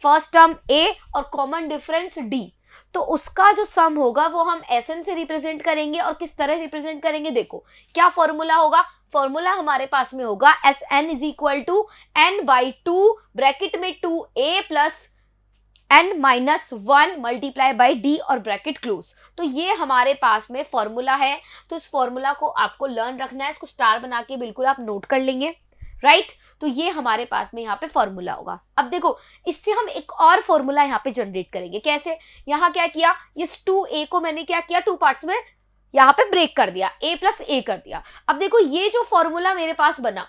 फर्स्ट टर्म A और कॉमन डिफरेंस D, तो उसका जो सम होगा वो हम SN से रिप्रेजेंट करेंगे। और किस तरह रिप्रेजेंट करेंगे, देखो क्या फॉर्मूला होगा, फॉर्मूला हमारे पास में होगा SN is equal to n/2 bracket में 2A plus n minus 1 multiply by d और ब्रैकेट क्लोज। तो ये हमारे पास में फॉर्मूला है, तो इस फॉर्मूला को आपको लर्न रखना है, इसको स्टार बना के बिल्कुल आप नोट कर लेंगे, राइट। तो ये हमारे पास में यहाँ पे फॉर्मूला होगा। अब देखो इससे हम एक और फॉर्मूला यहाँ पे जनरेट करेंगे, कैसे, यहाँ क्या किया, इस 2A को मैंने क्या किया, 2 पार्ट्स में यहाँ पे ब्रेक कर दिया, A प्लस A कर दिया। अब देखो ये जो फॉर्मूला मेरे पास बना,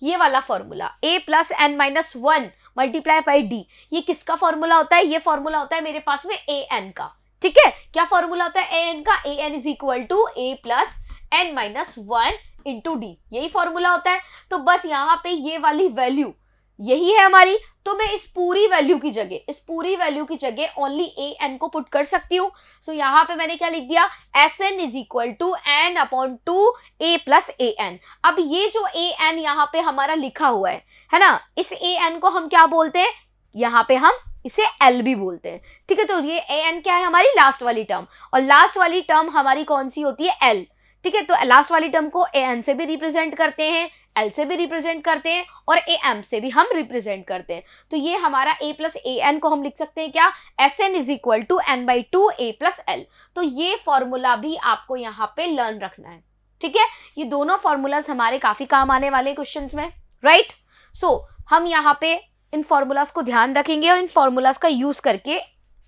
ये वाला formula A plus n minus 1 multiply by D, ये किसका फॉर्मूला होता है, ये फॉर्मूला होता है मेरे पास में AN का, ठीक है। क्या फॉर्मूला होता है AN का, AN is equal to A plus n minus 1 into D, यही फॉर्मूला होता है। तो बस यहाँ पे ये वाली वैल्यू यही है हमारी, तो मैं इस पूरी वैल्यू की जगह ओनली AN को पुट कर सकती हूँ। सो यहाँ पे मैंने क्या लिख दिया, SN is equal to n upon 2 A plus AN। अब ये जो AN यहाँ पे हमारा लिखा हुआ है ना, इस AN को हम क्या बोलते हैं, यहाँ पे हम इसे L भी बोलते हैं, ठीक है। तो ये AN क्या है, हमारी लास्ट वाली टर्म, और लास्ट वाली टर्म हमारी कौन सी होती है, L, ठीक है। तो लास्ट वाली टर्म को AN से भी रिप्रेजेंट करते हैं, एल से भी रिप्रेजेंट करते हैं और ए एम से भी हम रिप्रेजेंट करते हैं। तो ये हमारा ए प्लस ए एन को हम लिख सकते हैं क्या, S n is equal to n by two a plus l. तो ये फॉर्मूला भी आपको यहाँ पे लर्न रखना है, ठीक है। ये दोनों फॉर्मूलाज हमारे काफी काम आने वाले क्वेश्चंस में, राइट। सो हम यहाँ पे इन फॉर्मूलाज को ध्यान रखेंगे और इन फॉर्मूलाज का यूज करके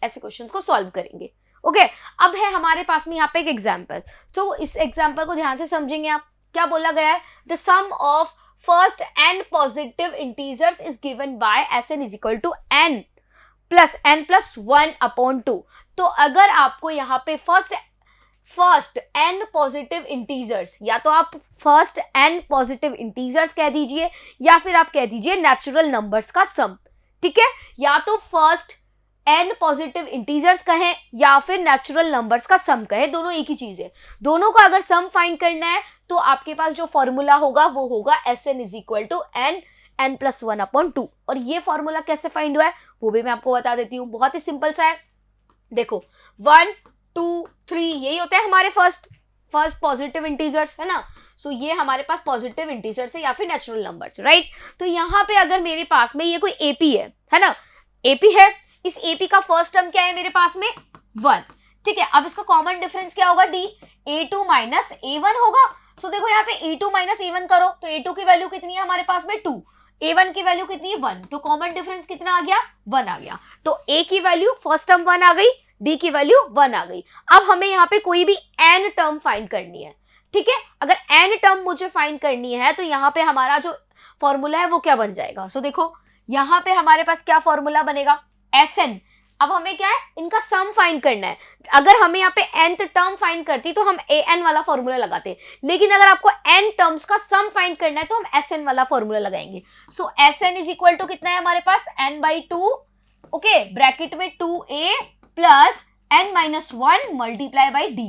ऐसे क्वेश्चंस को सॉल्व करेंगे। ओके अब है हमारे पास में यहाँ पे एक एग्जाम्पल, तो इस एग्जाम्पल को ध्यान से समझेंगे आप। क्या बोला गया है, the sum of first n positive integers is given by Sn is equal to n plus 1 upon 2। तो अगर आपको यहाँ पे फर्स्ट n पॉजिटिव इंटीजर्स, या तो आप फर्स्ट n पॉजिटिव इंटीजर्स कह दीजिए या फिर आप कह दीजिए नेचुरल नंबर्स का सम, ठीक है। या तो फर्स्ट n पॉजिटिव इंटीजर्स कहें या फिर नेचुरल नंबर्स का सम कहें, दोनों एक ही चीज है। दोनों का अगर सम फाइंड करना है तो आपके पास जो फॉर्मूला होगा वो होगा Sn is equal to n plus 1 upon 2। और ये फॉर्मूला कैसे फाइंड हुआ है वो भी मैं आपको बता देती हूँ, बहुत ही सिंपल सा है। देखो 1 2 3 यही होता है हमारे फर्स्ट पॉजिटिव इंटीजर्स, है ना। सो ये हमारे पास पॉजिटिव इंटीजर्स है या फिर नेचुरल नंबर्स, राइट। तो यहाँ पे अगर मेरे पास में ये कोई एपी है ना, एपी है, इस एपी का फर्स्ट टर्म क्या है मेरे पास में 1, ठीक है। अब इसका कॉमन डिफरेंस क्या होगा, डी a2 माइनस a1 होगा। सो देखो यहाँ पे a2 माइनस a1 करो तो a2 की वैल्यू कितनी है हमारे पास में 2, a1 की वैल्यू कितनी है 1, तो कॉमन डिफरेंस कितना आ गया 1 आ गया। तो a की वैल्यू फर्स्ट टर्म 1 आ गई, d की वैल्यू 1 आ गई। अब हमें यहाँ पे कोई भी n टर्म फाइंड करनी है, ठीक है। अगर n टर्म मुझे फाइंड करनी है तो यहाँ पे हमारा जो फॉर्मूला है वो क्या बन जाएगा। सो देखो यहाँ पे हमारे पास क्या फॉर्मूला बनेगा, Sn। अब हमें क्या है, इनका सम फाइंड करना है। अगर हमें यहाँ पे nth टर्म फाइंड करती तो हम an वाला फॉर्मूला लगाते, लेकिन अगर आपको n टर्म्स का सम फाइंड करना है तो हम Sn वाला फॉर्मूला लगाएंगे। सो Sn इज इक्वल टू कितना है हमारे पास n बाई 2, ओके, ब्रैकेट में 2a plus n minus 1 multiply by d,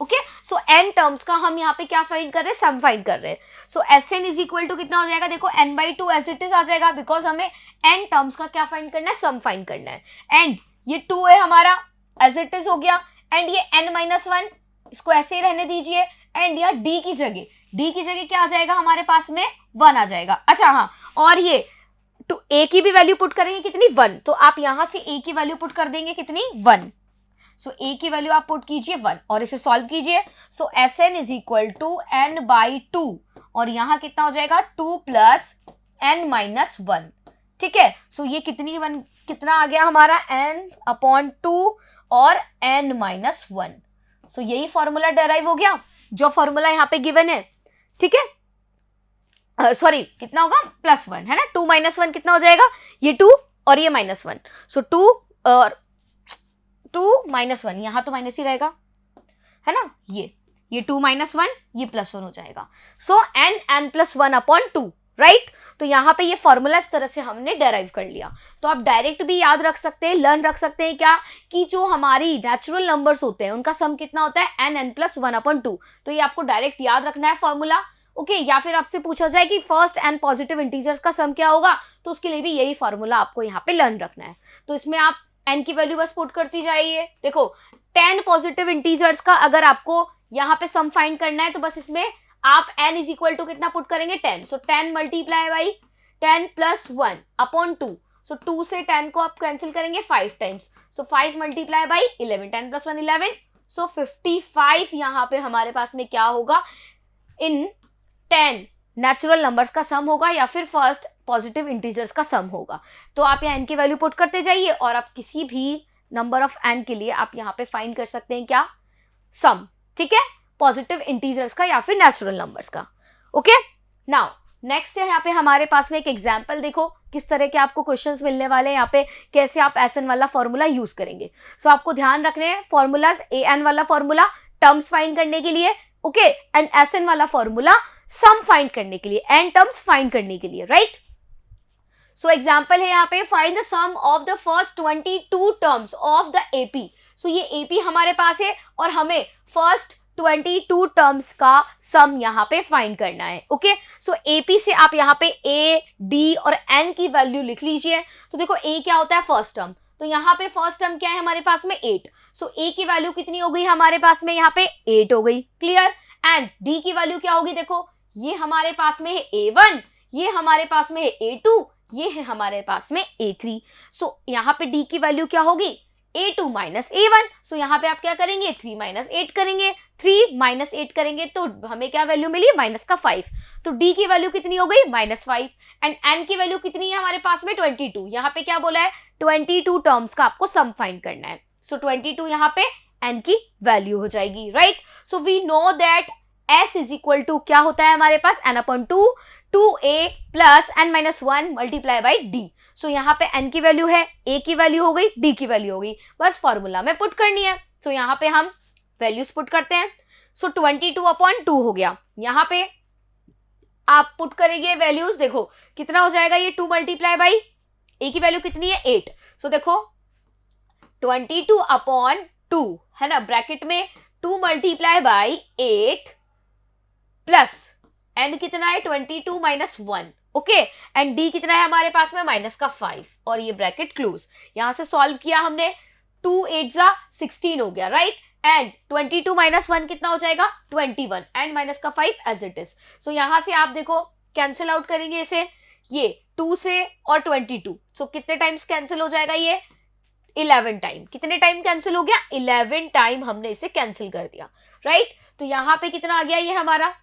okay. So n terms का हम यहाँ पे क्या फाइंड कर रहे हैं, सम फाइंड कर रहे हैं। So Sn is equal to कितना हो जाएगा, देखो n by 2 as it is आ जाएगा, बिकॉज हमें n टर्म्स का क्या फाइंड करना है, सम फाइंड करना है। एंड ये 2 है हमारा, एज इट इज हो गया। एंड ये n माइनस 1 इसको ऐसे ही रहने दीजिए। एंड यहाँ d की जगह क्या आ जाएगा हमारे पास में 1 आ जाएगा। अच्छा हाँ, और ये तो a की भी वैल्यू पुट करेंगे कितनी 1, तो आप यहां से a की वैल्यू पुट कर देंगे कितनी 1। सो a की वैल्यू आप पुट कीजिए 1 और इसे सॉल्व कीजिए। So Sn is equal to n by 2 और यहाँ कितना हो जाएगा 2 प्लस n माइनस 1, ठीक है। सो ये कितना आ गया हमारा n अपॉन 2 और n माइनस 1। सो यही फॉर्मूला डेराइव हो गया जो फॉर्मूला यहाँ पे गिवन है, ठीक है। सॉरी कितना होगा +1, है ना। 2 माइनस 1 कितना हो जाएगा, ये 2 और ये -1। सो 2 और 2 माइनस 1, यहाँ तो माइनस ही रहेगा, है ना। ये 2 माइनस 1 ये +1 हो जाएगा। सो n प्लस 1 अपॉन 2, राइट। तो यहाँ पे ये फॉर्मूला इस तरह से हमने डेराइव कर लिया। तो आप डायरेक्ट भी याद रख सकते हैं, लर्न रख सकते हैं क्या, कि जो हमारी नेचुरल नंबर्स होते हैं उनका सम कितना होता है n प्लस 1 अपॉन 2। तो ये आपको डायरेक्ट याद रखना है फॉर्मूला, ओके। या फिर आपसे पूछा जाए कि फर्स्ट n पॉजिटिव इंटीजर्स का सम क्या होगा, तो उसके लिए भी यही फॉर्मूला आपको यहाँ पे लर्न रखना है। तो इसमें आप n की वैल्यू बस पुट करती जाइए। देखो 10 पॉजिटिव इंटीजर्स का अगर आपको यहाँ पे सम फाइंड करना है तो बस इसमें आप n इज इक्वल टू कितना पुट करेंगे 10। सो 10 मल्टीप्लाई बाई 10 प्लस 1 अपॉन 2। सो 2 से 10 को आप कैंसिल करेंगे 5 times. So 5 multiply by 11, 10 plus 1 11। सो 55 यहाँ पे हमारे पास में क्या होगा, इन 10 नेचुरल नंबर्स का सम होगा या फिर फर्स्ट पॉजिटिव इंटीजर्स का सम होगा। तो आप यहाँ n की वैल्यू पुट करते जाइए और आप किसी भी नंबर ऑफ n के लिए आप यहाँ पे फाइंड कर सकते हैं क्या, सम, ठीक है, पॉजिटिव इंटीजर्स का या फिर नेचुरल नंबर्स का, ओके। नाउ नेक्स्ट है यहाँ पे हमारे पास में एक एग्जाम्पल, देखो किस तरह के आपको क्वेश्चंस मिलने वाले हैं यहाँ पे, कैसे आप Sn वाला फॉर्मूला यूज करेंगे। सो आपको ध्यान रखने हैं फॉर्मूलाज, an वाला फॉर्मूला टर्म्स फाइंड करने के लिए, ओके, एंड Sn वाला फॉर्मूला सम फाइंड करने के लिए, n टर्म्स फाइंड करने के लिए, राइट। सो एग्जाम्पल है यहाँ पे, find the sum of the first 22 terms of the AP। So ये AP हमारे पास है और हमें फर्स्ट 22 टर्म्स का सम यहाँ पे फाइंड करना है, ओके। सो AP से आप यहाँ पे A, D और N की वैल्यू लिख लीजिए। तो देखो A क्या होता है फर्स्ट टर्म, तो यहाँ पे फर्स्ट टर्म क्या है हमारे पास में 8। सो A की वैल्यू कितनी हो गई हमारे पास में यहाँ पे 8 हो गई, क्लियर। एंड D की वैल्यू क्या होगी, देखो ये हमारे पास में है A1, ये हमारे पास में है A2, ये है हमारे पास में A3। सो यहाँ पे D की वैल्यू क्या होगी, A2 माइनस A1। सो यहाँ पे आप क्या करेंगे, 3 माइनस 8 करेंगे, 3 माइनस 8 करेंगे तो हमें क्या वैल्यू मिली, माइनस का 5। तो D की वैल्यू कितनी हो गई, -5। एंड N की वैल्यू कितनी है हमारे पास में, 22। यहाँ पे क्या बोला है, 22 टर्म्स का आपको सम फाइंड करना है। सो 22 यहाँ पे N की वैल्यू हो जाएगी, right. So we know that S is equal to क्या होता है हमारे पास, N/2 2A plus N-1 multiply by D। So यहाँ पे N की वैल्यू है, A की वैल्यू हो गई, D की वैल्यू हो गई, बस फॉर्मूला में पुट करनी है। सो यहाँ पे हम वैल्यूज पुट करते हैं। सो 22/2 हो गया, यहाँ पे आप पुट करेंगे वैल्यूज, देखो कितना हो जाएगा ये, 2 मल्टीप्लाई बाई A की वैल्यू कितनी है, 8। सो देखो 22/2 है ना, ब्रैकेट में 2 मल्टीप्लाई बाई 8 प्लस N कितना है, 22 माइनस 1, ओके। एंड D कितना है हमारे पास में, माइनस का 5, और ये ब्रैकेट क्लोज। यहां से सॉल्व किया हमने, 2 8 जा 16 हो गया, राइट। एंड 22 माइनस 1 कितना हो जाएगा, 21, एंड माइनस का 5 एज इट इज। सो यहां से आप देखो कैंसिल आउट करेंगे इसे, ये 2 से और 22। सो कितने टाइम्स कैंसिल हो जाएगा ये, 11 टाइम। कितने टाइम कैंसिल हो गया, 11 टाइम हमने इसे कैंसिल कर दिया, राइट। तो यहाँ पे कितना आ गया ये हमारा,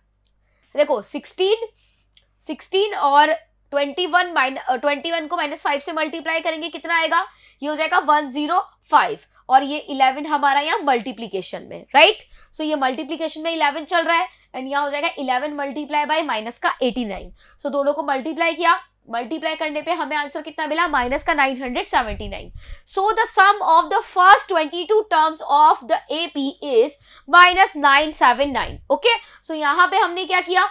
देखो 16 और 21 को -5 से मल्टीप्लाई करेंगे, कितना आएगा, ये हो जाएगा 105, और ये 11 हमारा यहाँ मल्टीप्लीकेशन में, राइट। सो ये मल्टीप्लीकेशन में 11 चल रहा है, एंड यहाँ हो जाएगा 11 मल्टीप्लाई बाई माइनस का 89। सो दोनों को मल्टीप्लाई किया, मल्टीप्लाई करने पे हमें आंसर कितना मिला, माइनस का 979। So the sum of the first 22 terms of the AP is -979, okay. So यहाँ पे हमने क्या किया,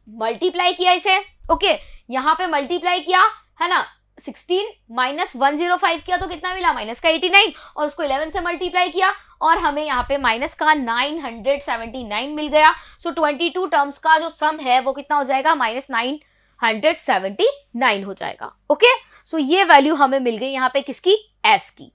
मल्टीप्लाई किया इसे, ओके। यहाँ पे मल्टीप्लाई किया है ना, 16 माइनस 105 किया तो कितना मिला, माइनस का 89, और उसको 11 से मल्टीप्लाई किया और हमें यहाँ पे माइनस का 979 मिल गया। सो 22 टर्म्स का जो सम है वो कितना हो जाएगा, -979 हो जाएगा, ओके। सो ये वैल्यू हमें मिल गई यहाँ पे किसकी, S की,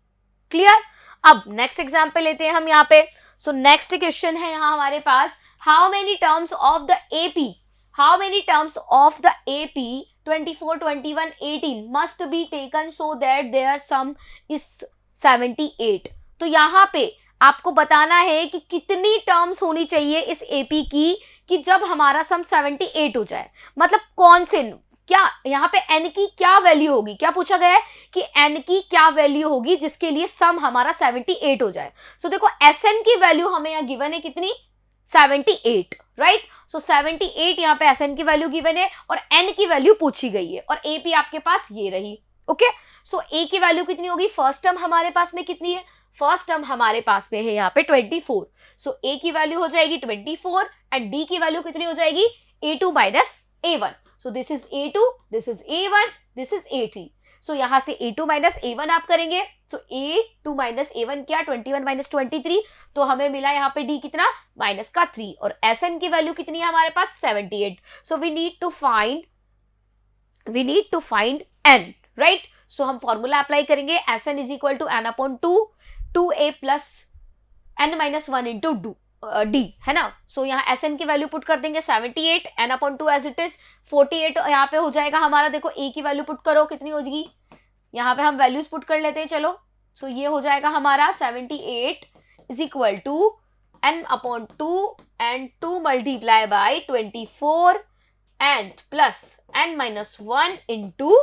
क्लियर। अब नेक्स्ट एग्जाम्पल लेते हैं हम यहाँ पे। सो नेक्स्ट क्वेश्चन है यहाँ हमारे पास, how many terms of the AP, how many terms of the AP 24, 21, 18 must be taken so that their sum is 78। तो यहाँ पे आपको बताना है कि कितनी टर्म्स होनी चाहिए इस AP की कि जब हमारा सम 78 हो जाए, मतलब कौन से, क्या यहाँ पे N की क्या वैल्यू होगी, क्या पूछा गया है कि N की क्या वैल्यू होगी जिसके लिए सम हमारा 78 हो जाए। सो देखो Sn की वैल्यू हमें यहाँ गिवन है कितनी, 78, राइट। सो 78 यहाँ पे Sn की वैल्यू गिवन है और N की वैल्यू पूछी गई है, और AP आपके पास ये रही, ओके। सो A की वैल्यू कितनी होगी, फर्स्ट टर्म हमारे पास में कितनी है, फर्स्ट टर्म हमारे पास में है यहाँ पे 24। सो A की वैल्यू हो जाएगी 24, एंड D की वैल्यू कितनी हो जाएगी, A2 minus A1। So this is A2, this is A1, this is A3। सो यहाँ से A2 माइनस A1 आप करेंगे, सो A2 माइनस A1 क्या, 21 माइनस 23, तो हमें मिला यहाँ पे D कितना, माइनस का 3, और Sn की वैल्यू कितनी है हमारे पास, 78। So we need to find N, right. So हम फॉर्मूला अप्लाई करेंगे, Sn is equal to N/2 2A plus N-1 into D, है ना। सो यहाँ Sn की वैल्यू पुट कर देंगे 78, N/2 एज इट इज 48 यहाँ पे हो जाएगा हमारा। देखो A की वैल्यू पुट करो, कितनी हो जाएगी, यहाँ पे हम वैल्यूज पुट कर लेते हैं, चलो। सो ये हो जाएगा हमारा 78 is equal to N/2 and 2 multiply by 24 and plus N-1 into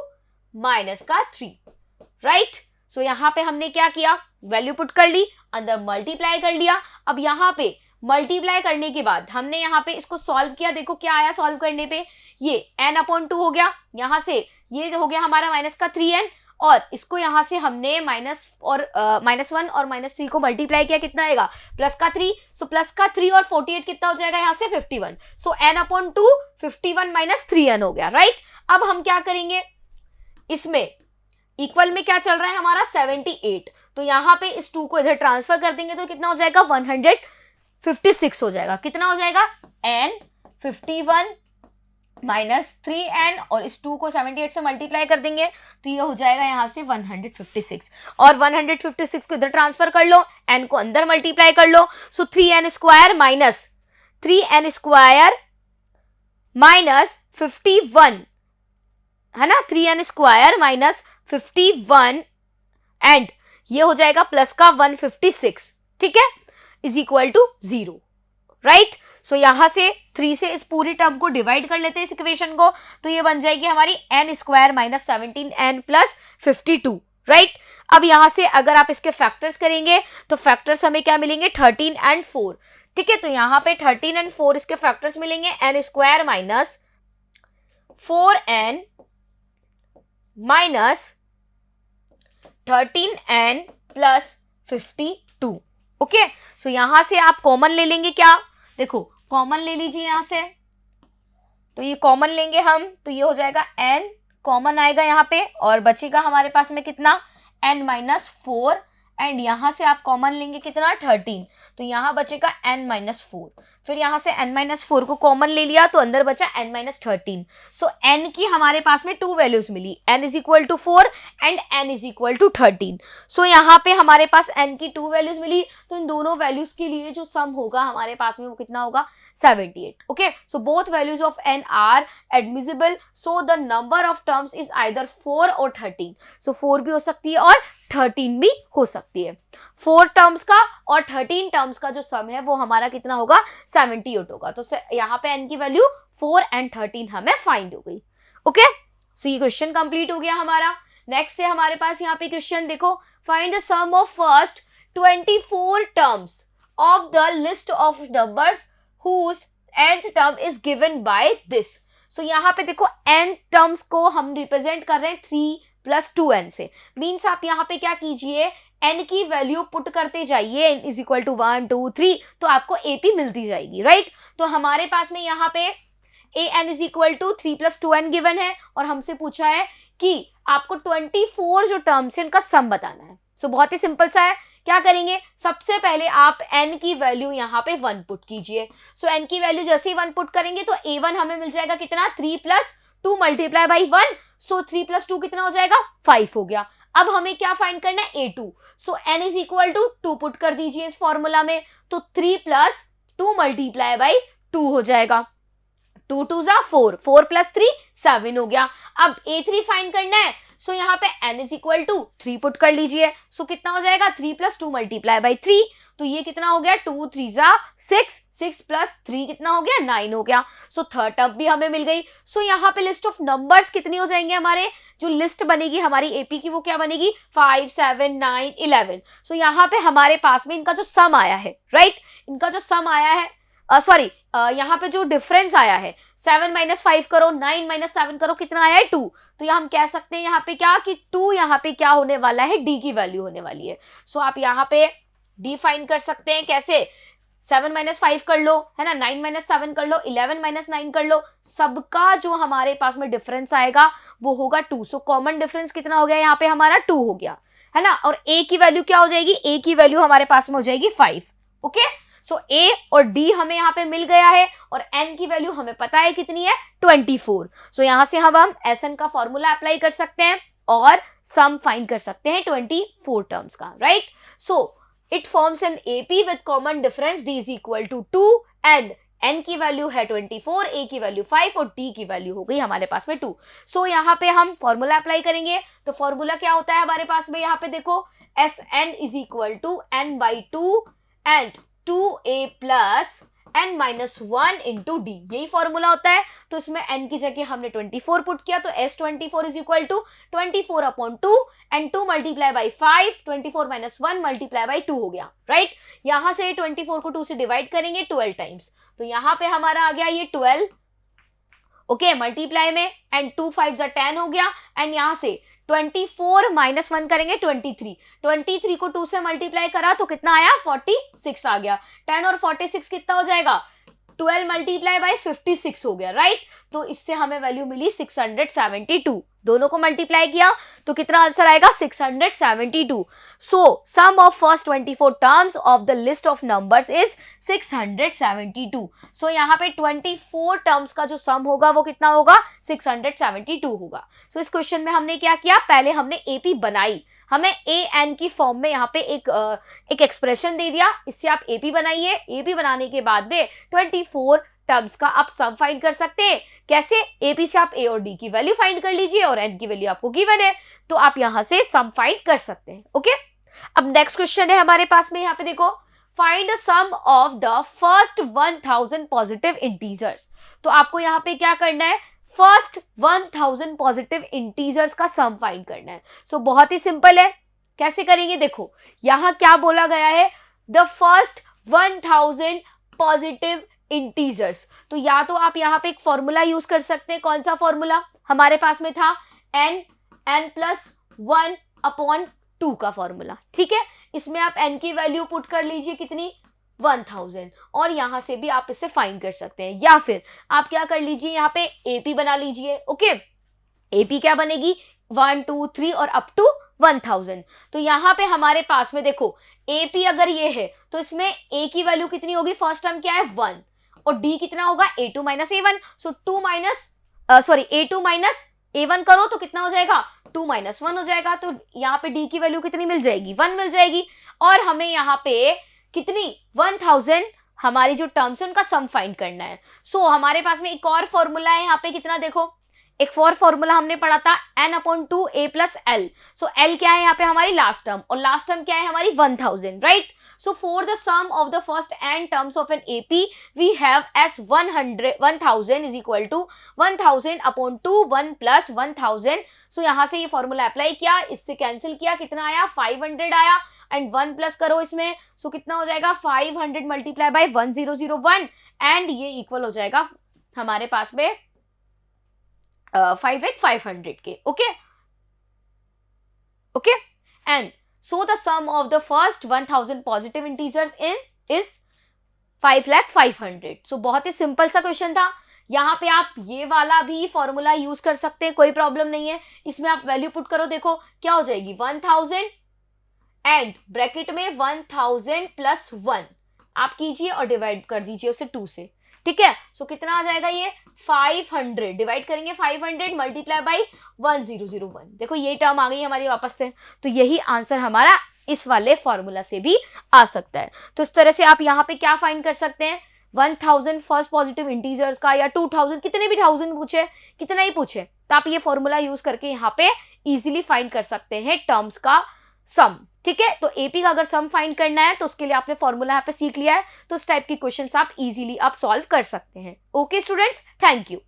minus का 3, राइट। सो यहाँ पे हमने क्या किया, वैल्यू पुट कर ली, अंदर मल्टीप्लाई कर लिया। अब यहाँ पे मल्टीप्लाई करने के बाद हमने यहाँ पे इसको सॉल्व किया, देखो क्या आया सॉल्व करने पे, ये N/2 हो गया, यहाँ से ये हो गया हमारा माइनस का 3N, और इसको यहाँ से हमने -1 और -3 को मल्टीप्लाई किया, कितना आएगा, प्लस का 3। सो प्लस का 3 और 48 कितना हो जाएगा यहाँ से, 51। सो N/2 51 माइनस 3N हो गया, राइट। अब हम क्या करेंगे, इसमें इक्वल में क्या चल रहा है हमारा, 78। तो यहाँ पे इस 2 को इधर ट्रांसफर कर देंगे तो कितना हो जाएगा, 156 हो जाएगा। कितना हो जाएगा, N 51 माइनस 3N, और इस 2 को 78 से मल्टीप्लाई कर देंगे तो ये हो जाएगा यहाँ से 156, और 156 को इधर ट्रांसफर कर लो, N को अंदर मल्टीप्लाई कर लो। सो 3N square minus 3N square minus 51, है ना, 3n स्क्वायर माइनस 51 एंड ये हो जाएगा प्लस का 156, ठीक है, इज इक्वल टू 0, राइट। सो यहां से 3 से इस पूरी टर्म को डिवाइड कर लेते हैं इस इक्वेशन को, तो ये बन जाएगी हमारी n square minus 17n plus 52, right. अब यहां से अगर आप इसके फैक्टर्स करेंगे तो फैक्टर्स हमें क्या मिलेंगे, 13 एंड 4, ठीक है। तो यहां पे 13 एंड 4 इसके फैक्टर्स मिलेंगे, n square minus 4n minus 13n plus 52, okay. So यहां से आप कॉमन ले लेंगे, क्या, देखो कॉमन ले लीजिए यहां से, तो ये कॉमन लेंगे हम, तो ये हो जाएगा n कॉमन आएगा यहाँ पे और बचेगा हमारे पास में कितना, n माइनस 4 एंड यहां से आप कॉमन लेंगे कितना, 13, तो यहां बचेगा n माइनस 4, फिर यहां से n माइनस 4 को कॉमन ले लिया तो अंदर बचा n माइनस 13। सो n की हमारे पास में 2 वैल्यूज मिली, n is equal to 4 and n is equal to 13। So यहाँ पे हमारे पास n की 2 वैल्यूज मिली, तो इन दोनों वैल्यूज के लिए जो सम होगा हमारे पास में वो कितना होगा, 78, okay. So both values of n are admissible, so the number of terms is either 4 or 13. So 4 भी हो सकती है और 13 भी हो सकती है। 4 टर्म्स का और 13 टर्म्स का जो सम है वो हमारा कितना होगा, 78 होगा। तो यहाँ पे n की वैल्यू 4 एंड 13 हमें फाइंड हो गई, ओके। सो ये क्वेश्चन कंप्लीट हो गया हमारा। नेक्स्ट है हमारे पास यहाँ पे क्वेश्चन, देखो, find the sum of first 24 terms of the list of numbers whose nth term is given by this. So यहाँ पे देखो n टर्म्स को हम रिप्रेजेंट कर रहे हैं 3 प्लस 2n से, मीन्स आप यहाँ पे क्या कीजिए, n की वैल्यू पुट करते जाइए, n इज इक्वल टू 1 2 3, तो आपको AP मिलती जाएगी, राइट। तो हमारे पास में यहाँ पे an is equal to 3 plus 2n given है और हमसे पूछा है कि आपको 24 जो टर्म्स है उनका सम बताना है। सो बहुत ही सिंपल सा है, क्या करेंगे, सबसे पहले आप n की वैल्यू यहाँ पे 1 पुट कीजिए। सो n की वैल्यू जैसे ही 1 पुट करेंगे तो a1 हमें मिल जाएगा कितना, 3 plus 2 multiply by 1, so 3 plus 2 कितना हो जाएगा, 5 हो गया। अब हमें क्या फाइंड करना है, a2। So n is equal to 2 put कर दीजिए इस फॉर्मूला में, तो 3 प्लस 2 मल्टीप्लाई बाई 2 हो जाएगा, 2 2 जा 4, 4 प्लस 3 7 हो गया। अब a3 फाइंड करना है, सो यहाँ पे n is equal to 3 put कर लीजिए, सो कितना हो जाएगा, 3 प्लस 2 मल्टीप्लाई बाई 3, तो ये कितना हो गया, 2 3 जा 6, 6 प्लस 3 कितना हो गया, 9 हो गया। सो थर्ड टर्म भी हमें मिल गई। सो यहाँ पे लिस्ट ऑफ नंबर्स कितनी हो जाएंगे, हमारे जो लिस्ट बनेगी हमारी एपी की वो क्या बनेगी, 5 7 9 11। सो यहाँ पे हमारे पास में इनका जो सम आया है, राइट, इनका जो सम आया है, सॉरी यहाँ पे जो डिफरेंस आया है, 7 माइनस 5 करो, 9 माइनस 7 करो, कितना आया है, 2। तो हम कह सकते हैं यहाँ पे क्या, कि 2 यहाँ पे क्या होने वाला है, d की वैल्यू होने वाली है। सो आप यहाँ पे d फाइंड कर सकते हैं, कैसे, 7 माइनस 5 कर लो, है ना, 9 माइनस 7 कर लो, 11 माइनस 9 कर लो, सबका जो हमारे पास में डिफरेंस आएगा वो होगा 2। सो कॉमन डिफरेंस कितना हो गया, यहाँ पे हमारा 2 हो गया, है ना। और a की वैल्यू क्या हो जाएगी, a की वैल्यू हमारे पास में हो जाएगी 5, ओके। सो a और d हमें यहाँ पे मिल गया है और n की वैल्यू हमें पता है कितनी है, 24। सो यहाँ से हम SN का फॉर्मूला अप्लाई कर सकते हैं और सम फाइंड कर सकते हैं 24 टर्म्स का, right. So it forms an AP with common difference d is equal to 2 and n की वैल्यू है 24, a की वैल्यू 5 और d की वैल्यू हो गई हमारे पास में 2। सो यहाँ पे हम फॉर्मूला अप्लाई करेंगे, तो फॉर्मूला क्या होता है हमारे पास में, यहाँ पे देखो, SN is equal to n by 2 and 2a plus n minus 1 into d, यही फॉर्मूला होता है। तो इसमें n की जगह हमने 24 पुट किया, तो S24 is equal to 24 upon 2 and 2 multiply by 5, 24 minus 1 multiply by 2 हो गया, राइट। यहां से 24 को 2 से डिवाइड करेंगे 12 टाइम्स, तो यहाँ पे हमारा आ गया ये 12, ओके, मल्टीप्लाई में, एंड 2 5 जा 10 हो गया, एंड यहाँ से 24 माइनस 1 करेंगे 23, 23 को 2 से मल्टीप्लाई करा तो कितना आया, 46 आ गया। 10 और 46 कितना हो जाएगा, 12 मल्टीप्लाई बाई 56 हो गया, राइट। तो इससे हमें वैल्यू मिली 672, दोनों को मल्टीप्लाई किया तो कितना आंसर आएगा, 672। So sum of first 24 terms of the list of numbers is 672। So यहाँ पे 24 टर्म्स का जो सम होगा वो कितना होगा, 672 होगा। सो इस क्वेश्चन में हमने क्या किया, पहले हमने एपी बनाई, हमें ए एन की फॉर्म में यहाँ पे एक एक्सप्रेशन दे दिया, इससे आप एपी बनाइए। एपी बनाने के बाद में 24 टर्म्स का आप सम फाइंड कर सकते हैं। कैसे, एपी से आप ए और डी की वैल्यू फाइंड कर लीजिए और एन की वैल्यू आपको गिवन है, तो आप यहां से सम फाइंड कर सकते हैं। ओके, अब नेक्स्ट क्वेश्चन है हमारे पास में, यहाँ पे देखो, find the sum of the first 1000 positive integers. तो आपको यहाँ पे क्या करना है, फर्स्ट 1000 पॉजिटिव इंटीजर्स का सम फाइंड करना है। सो बहुत ही सिंपल है, कैसे करेंगे, देखो यहां क्या बोला गया है, द फर्स्ट 1000 पॉजिटिव इंटीजर्स। तो या तो आप यहाँ पे एक फॉर्मूला यूज कर सकते हैं, कौन सा फॉर्मूला हमारे पास में था, n+1/2 का फॉर्मूला, ठीक है। इसमें आप n की वैल्यू पुट कर लीजिए, कितनी, 1000, और यहां से भी आप इसे फाइंड कर सकते हैं। या फिर आप क्या कर लीजिए, यहाँ पे एपी बना लीजिए। ओके, एपी क्या बनेगी, 1 2 3 और अप टू 1000। तो यहाँ पे हमारे पास में देखो, एपी अगर ये है तो इसमें ए की वैल्यू कितनी होगी, फर्स्ट टर्म क्या है 1, और डी कितना होगा, a2 माइनस a1। सो a2 माइनस a1 करो तो कितना हो जाएगा, 2 माइनस 1 हो जाएगा। तो यहाँ पे डी की वैल्यू कितनी मिल जाएगी, 1 मिल जाएगी। और हमें यहाँ पे कितनी, 1000 हमारी जो टर्म्स है उनका सम फाइंड करना है। सो हमारे पास में एक और फॉर्मूला है यहाँ पे, कितना देखो, एक और फॉर्मूला हमने पढ़ा था, n/2a + l। सो l क्या है यहाँ पे, हमारी लास्ट टर्म, और लास्ट टर्म क्या है हमारी 1000, right. So for the sum of the first n terms of an AP we have as 1000 is equal to 1000/2 1 + 1000। सो यहाँ से ये फॉर्मूला अप्लाई किया, इससे कैंसिल किया, कितना आया, 500 आया, एंड 1 प्लस करो इसमें, सो कितना हो जाएगा, 500 मल्टीप्लाई बाय 1001, एंड ये इक्वल हो जाएगा हमारे पास में 500 के। Okay, and so the sum of the first 1000 positive integers is 500,500। So बहुत ही सिंपल सा क्वेश्चन था। यहाँ पे आप ये वाला भी फॉर्मूला यूज कर सकते हैं, कोई प्रॉब्लम नहीं है। इसमें आप वैल्यू पुट करो, देखो क्या हो जाएगी, 1000 एंड ब्रैकेट में 1000 + 1 आप कीजिए और डिवाइड कर दीजिए उसे 2 से, ठीक है। सो कितना आ जाएगा ये, 500 डिवाइड करेंगे 500 मल्टीप्लाई बाई 1001। देखो ये टर्म आ गई हमारी वापस से। तो यही आंसर हमारा इस वाले फॉर्मूला से भी आ सकता है। तो इस तरह से आप यहाँ पे क्या फाइंड कर सकते हैं, 1000 फर्स्ट पॉजिटिव इंटीजर्स का, या 2000, कितने भी 1000 पूछे, कितना ही पूछे, तो आप ये फॉर्मूला यूज करके यहाँ पे इजीली फाइंड कर सकते हैं टर्म्स का सम, ठीक है। तो एपी का अगर सम फाइंड करना है तो उसके लिए आपने फॉर्मूला यहाँ पे सीख लिया है, तो इस टाइप की क्वेश्चंस आप इजीली आप सॉल्व कर सकते हैं। Okay students, thank you.